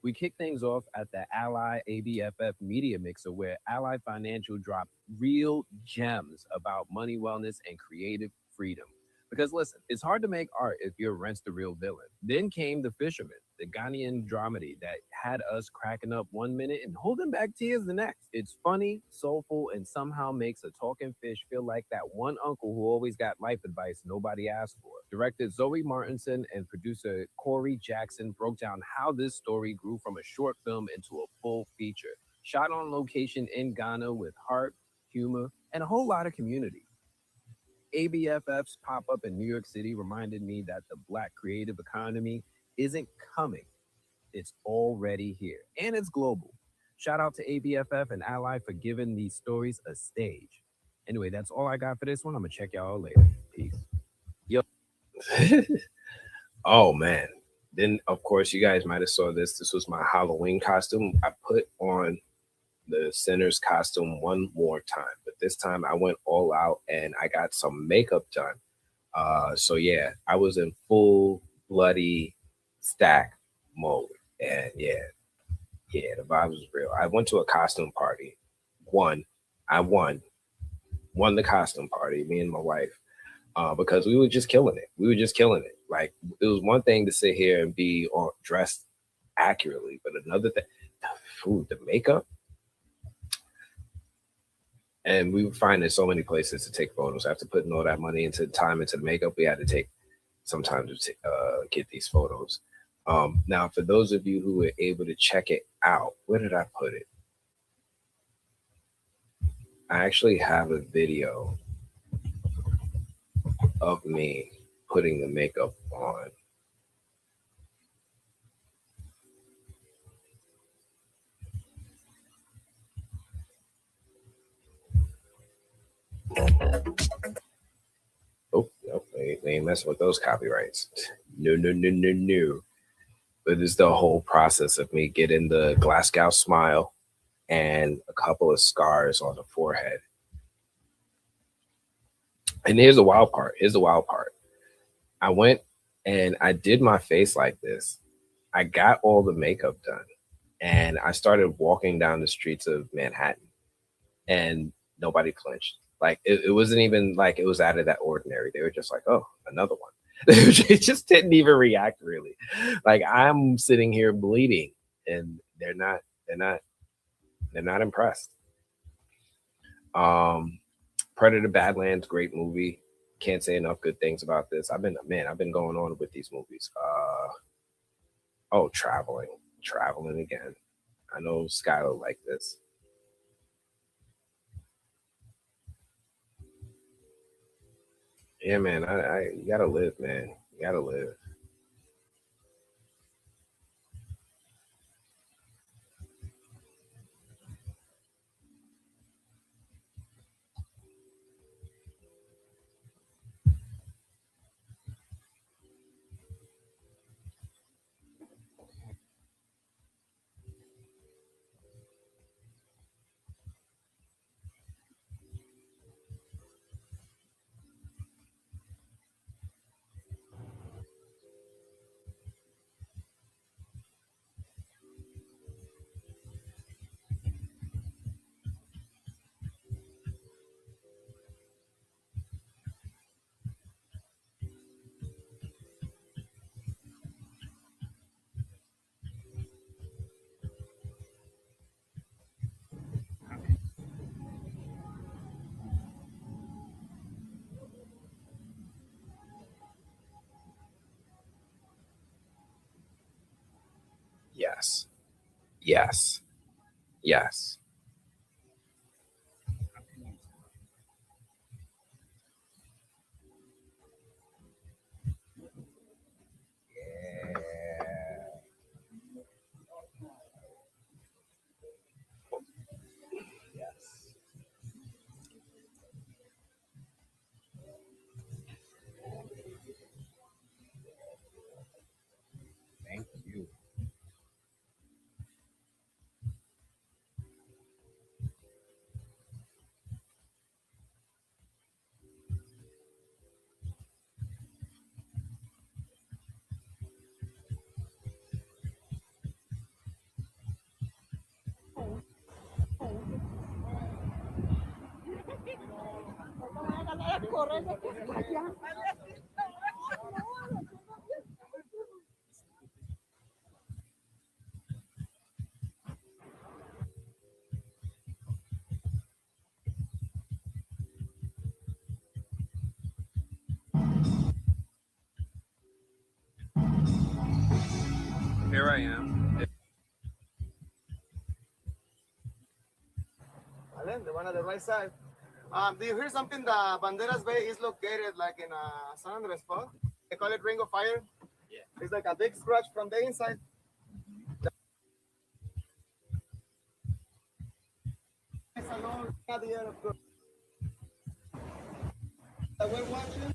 We kicked things off at the Ally ABFF Media Mixer, where Ally Financial dropped real gems about money, wellness, and creative freedom. Because listen, it's hard to make art if you're Rent's the real villain. Then came The Fisherman, the Ghanaian dramedy that had us cracking up 1 minute and holding back tears the next. It's funny, soulful, and somehow makes a talking fish feel like that one uncle who always got life advice nobody asked for. Director Zoe Martinson and producer Corey Jackson broke down how this story grew from a short film into a full feature. Shot on location in Ghana with heart, humor, and a whole lot of community. ABFF's pop-up in New York City reminded me that the Black creative economy isn't coming. It's already here, and it's global. Shout out to ABFF and Ally for giving these stories a stage. Anyway, that's all I got for this one. I'm gonna check y'all later. Peace. Yo. Oh man. Then of course you guys might have saw this. This was my Halloween costume. I put on the Sinner's costume one more time, but this time I went all out and I got some makeup done. So yeah, I was in full bloody stack mode, and yeah, the vibe was real. I went to a costume party, won the costume party, me and my wife, because we were just killing it. Like, it was one thing to sit here and be dressed accurately, but another thing, the food, the makeup. And we would find in so many places to take photos. After putting all that money into time into the makeup, we had to take some time to get these photos. Now, for those of you who were able to check it out, where did I put it? I actually have a video of me putting the makeup on. Oh, no, they ain't messing with those copyrights. No. But it's the whole process of me getting the Glasgow smile and a couple of scars on the forehead. And here's the wild part. I went and I did my face like this. I got all the makeup done and I started walking down the streets of Manhattan, and nobody flinched. Like, it wasn't even like it was out of that ordinary. They were just like, oh, another one. They just didn't even react, really. Like, I'm sitting here bleeding and they're not impressed. Predator Badlands, great movie. Can't say enough good things about this. I've been going on with these movies. Traveling again. I know Skylar like this. Yeah, man, you gotta live, man. You gotta live. Yes. Yes. Yes. Yes. Thank you. Here I am. Alan, the one on the right side. Do you hear something? The Banderas Bay is located like in a San Andres spot. They call it Ring of Fire. Yeah. It's like a big scratch from the inside. It's alone at the end of the that we're watching.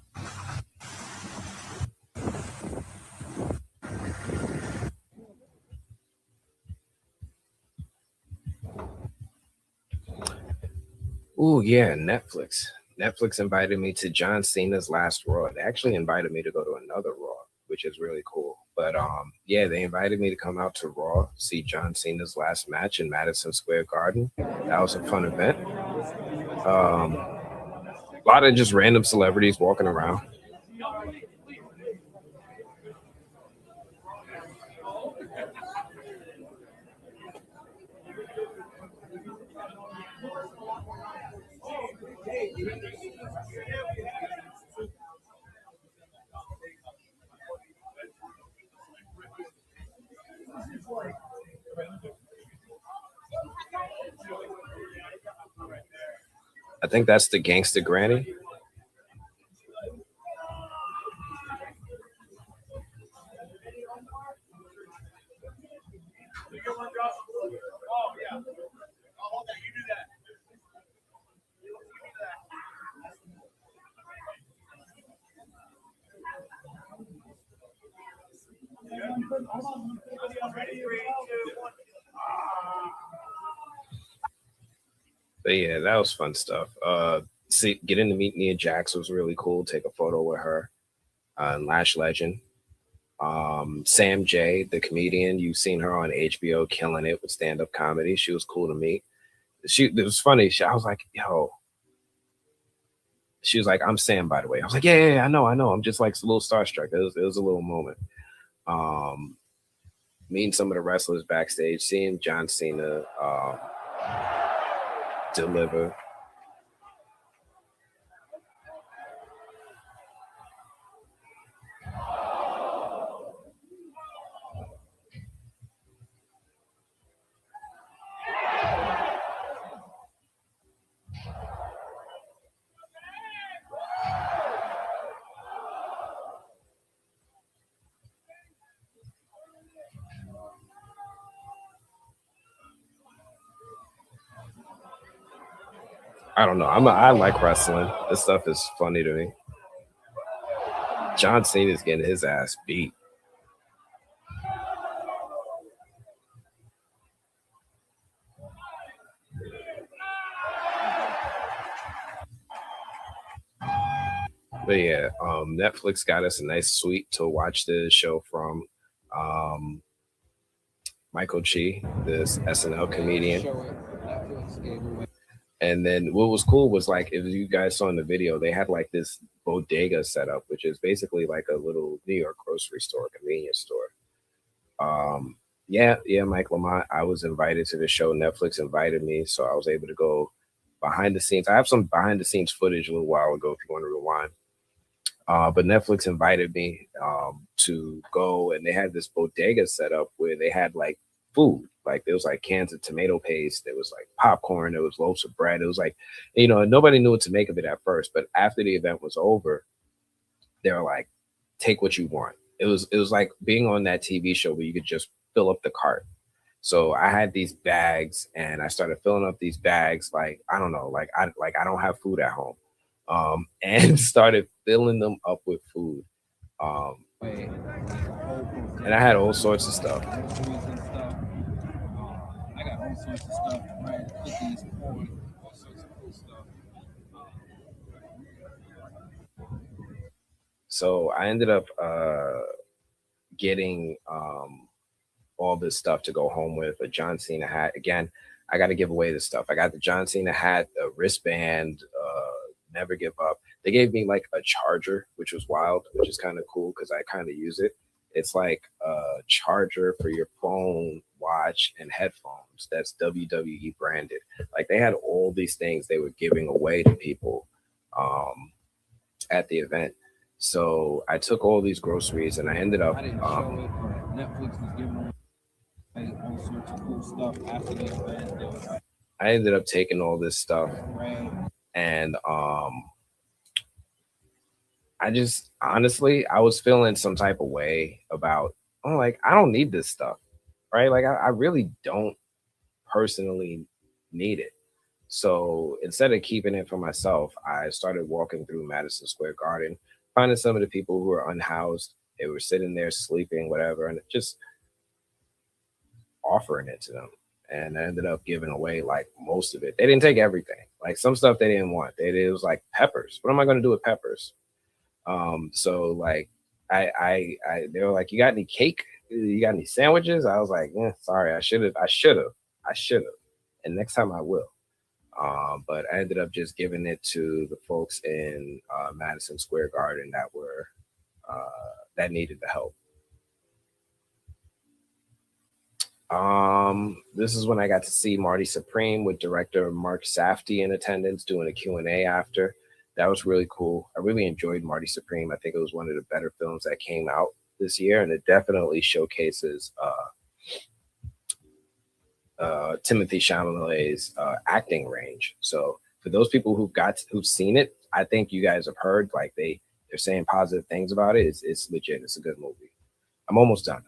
Oh yeah, Netflix. Netflix invited me to John Cena's last Raw. They actually invited me to go to another Raw, which is really cool. But yeah, they invited me to come out to Raw, see John Cena's last match in Madison Square Garden. That was a fun event. A lot of just random celebrities walking around. I think that's the Gangsta Granny. But yeah, that was fun stuff. See, getting to meet Nia Jax was really cool. Take a photo with her. And Lash Legend. Sam J, the comedian, you've seen her on HBO killing it with stand-up comedy. She was cool to meet. It was funny. I was like, yo. She was like, I'm Sam, by the way. I was like, yeah, I know. I'm just like a little starstruck. It was a little moment. Meeting some of the wrestlers backstage, seeing John Cena deliver. I don't know. I like wrestling. This stuff is funny to me. John Cena's getting his ass beat. But yeah, Netflix got us a nice suite to watch the show from. Michael Chi, this SNL comedian. And then what was cool was like, if you guys saw in the video, they had like this bodega set up, which is basically like a little New York grocery store, convenience store. Yeah, Mike Lamont. I was invited to the show. Netflix invited me, so I was able to go behind the scenes. I have some behind the scenes footage a little while ago if you want to rewind. But Netflix invited me to go, and they had this bodega set up where they had like food. Like there was like cans of tomato paste, there was like popcorn, there was loaves of bread. It was like, nobody knew what to make of it at first. But after the event was over, they were like, take what you want. It was like being on that TV show where you could just fill up the cart. So I had these bags and I started filling up these bags like I don't know, like I don't have food at home. And started filling them up with food. Way, And I had all sorts of stuff. groceries and stuff. I got all sorts of stuff, bread, cookies, corn, all sorts of cool stuff. So I ended up getting all this stuff to go home with. A John Cena hat. Again, I got to give away this stuff. I got the John Cena hat, a wristband, never give up. They gave me like a charger, which was wild, which is kind of cool because I kind of use it. It's like a charger for your phone, watch, and headphones. That's WWE branded. Like they had all these things they were giving away to people at the event. So I took all these groceries and I ended up I didn't show it, but Netflix was giving away all sorts of cool stuff after the event. There was like I ended up taking all this stuff bread. and I just honestly I was feeling some type of way about like I don't need this stuff, right? Like I really don't personally need it. So instead of keeping it for myself, I started walking through Madison Square Garden, finding some of the people who were unhoused. They were sitting there sleeping, whatever, and just offering it to them. And I ended up giving away like most of it. They didn't take everything. Like some stuff they didn't want. It was like peppers. What am I going to do with peppers? So like they were like, you got any cake? You got any sandwiches? I was like, sorry, I should have. And next time I will. But I ended up just giving it to the folks in Madison Square Garden that needed the help. This is when I got to see Marty Supreme with director Mark Safdie in attendance doing a Q&A after. That was really cool. I really enjoyed Marty Supreme. I think it was one of the better films that came out this year, and it definitely showcases Timothy Chalamet's acting range. So for those people who've seen it, I think you guys have heard like they're saying positive things about it. It's legit. It's a good movie. I'm almost done.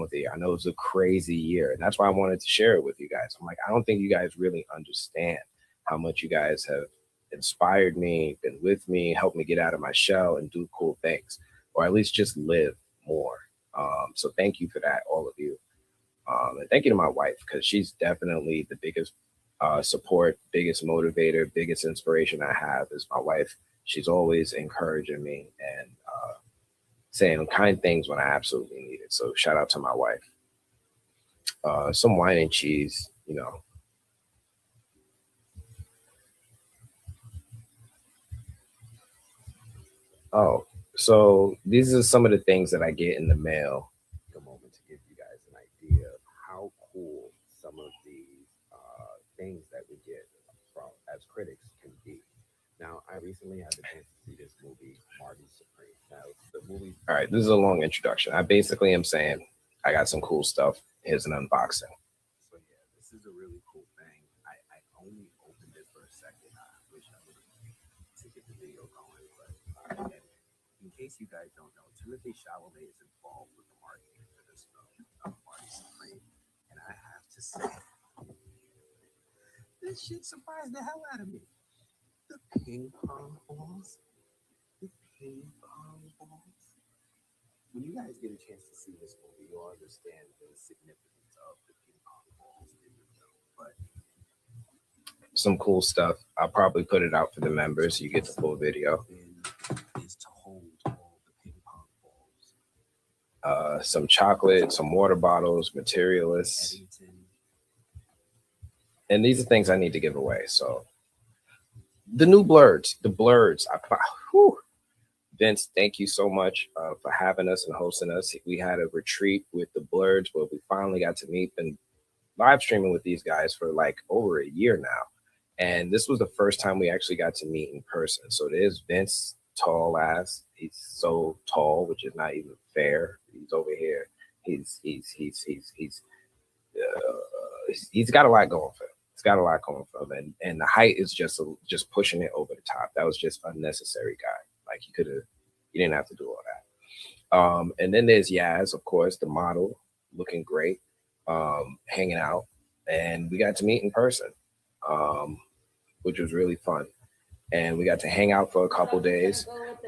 With the year. I know it's a crazy year, and that's why I wanted to share it with you guys. I'm like, I don't think you guys really understand how much you guys have inspired me, been with me, helped me get out of my shell and do cool things, or at least just live more. So thank you for that, all of you. And thank you to my wife, because she's definitely the biggest support, biggest motivator, biggest inspiration I have is my wife. She's always encouraging me and saying kind things when I absolutely need it. So shout out to my wife. Some wine and cheese, Oh, so these are some of the things that I get in the mail. Take a moment to give you guys an idea of how cool some of these things that we get from as critics can be. Now, I recently had the chance to see this movie, Marty Supreme. Now, the movie. All right, this is a long introduction. I basically am saying I got some cool stuff. Here's an unboxing. So yeah, this is a really cool thing. I only opened it for a second. I wish I would to get the video going, but in case you guys don't know, Timothy Chalamet is involved with the marketing for this film, Marty Supreme, and I have to say, this shit surprised the hell out of me. The ping pong balls, When you guys get a chance to see this movie, you'll understand the significance of the ping pong balls in the film. But some cool stuff. I'll probably put it out for the members. You get the full video. Is to hold all the ping pong balls. Some chocolate, some water bottles, materialists. And these are things I need to give away. So the new Blurs, Vince, thank you so much for having us and hosting us. We had a retreat with the Blurs where we finally got to meet and live streaming with these guys for like over a year now. And this was the first time we actually got to meet in person. So there's Vince tall ass. He's so tall, which is not even fair. He's over here. He's got a lot going for him. He's got a lot going for him, and the height is just pushing it over the top. That was just unnecessary, guy. Like you didn't have to do all that. And then there's Yaz, of course, the model, looking great, hanging out, and we got to meet in person, which was really fun. And we got to hang out for a couple days,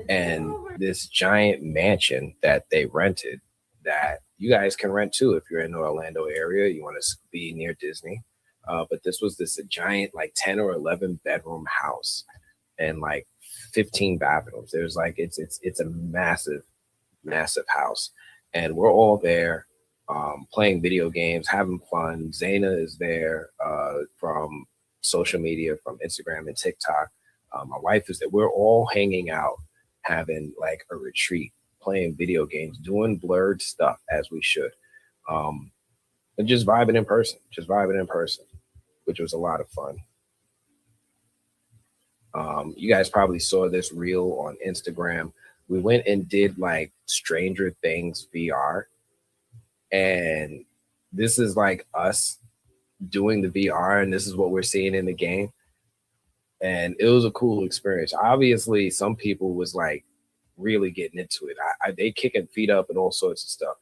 and this giant mansion that they rented that you guys can rent too if you're in the Orlando area, you want to be near Disney. But this was this giant, like 10 or 11 bedroom house and like 15 bathrooms. There's like, it's a massive house. And we're all there playing video games, having fun. Zaina is there from social media, from Instagram and TikTok. My wife is there. We're all hanging out, having like a retreat, playing video games, doing blurred stuff as we should. And just vibing in person, which was a lot of fun. You guys probably saw this reel on Instagram. We went and did like Stranger Things VR. And this is like us doing the VR, and this is what we're seeing in the game. And it was a cool experience. Obviously, some people was like really getting into it. They kicking feet up and all sorts of stuff.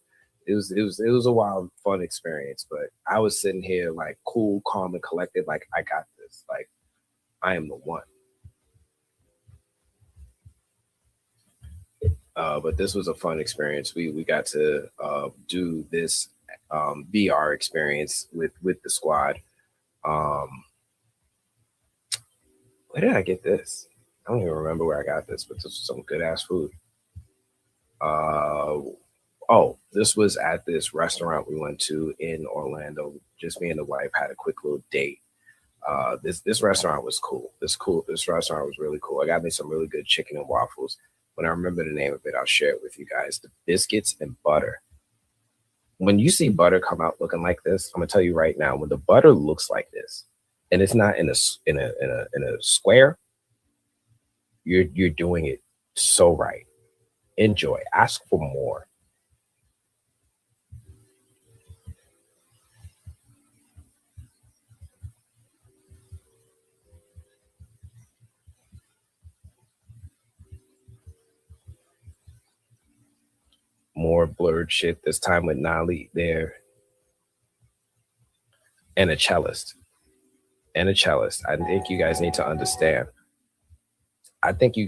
It was a wild, fun experience. But I was sitting here like cool, calm, and collected. Like I got this. Like I am the one. But this was a fun experience. We got to do this VR experience with the squad. Where did I get this? I don't even remember where I got this, but this was some good ass food. This was at this restaurant we went to in Orlando. Just me and the wife had a quick little date. This restaurant was cool. This restaurant was really cool. I got me some really good chicken and waffles. When I remember the name of it, I'll share it with you guys. The biscuits and butter. When you see butter come out looking like this, I'm gonna tell you right now, when the butter looks like this, and it's not in a square, you're doing it so right. Enjoy. Ask for more. More blurred shit, this time with Nali there. And a cellist. I think you guys need to understand. I think you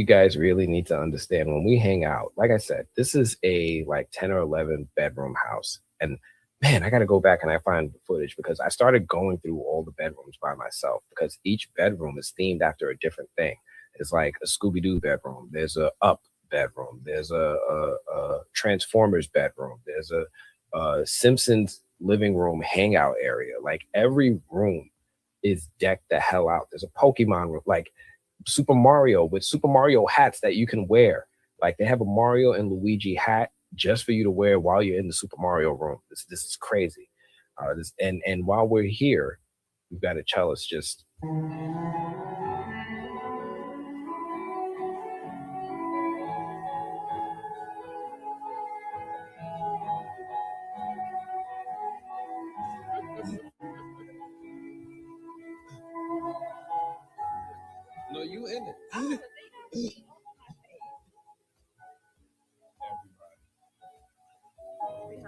guys really need to understand when we hang out. Like I said, this is a like 10 or 11 bedroom house. And man, I got to go back and I find the footage because I started going through all the bedrooms by myself because each bedroom is themed after a different thing. It's like a Scooby-Doo bedroom. There's a Up bedroom. There's a Transformers bedroom. There's a Simpsons living room hangout area. Like every room is decked the hell out. There's a Pokemon room, like Super Mario with Super Mario hats that you can wear. Like they have a Mario and Luigi hat just for you to wear while you're in the Super Mario room. This is crazy. And while we're here, we've got a cellist just. No, you in it. How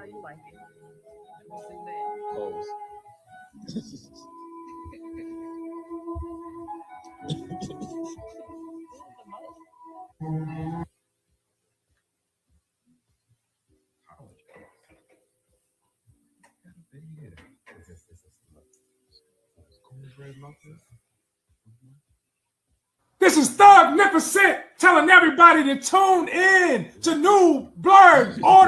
you like it? Pose. This is Thugnificent telling everybody to tune in to New Blurred Order.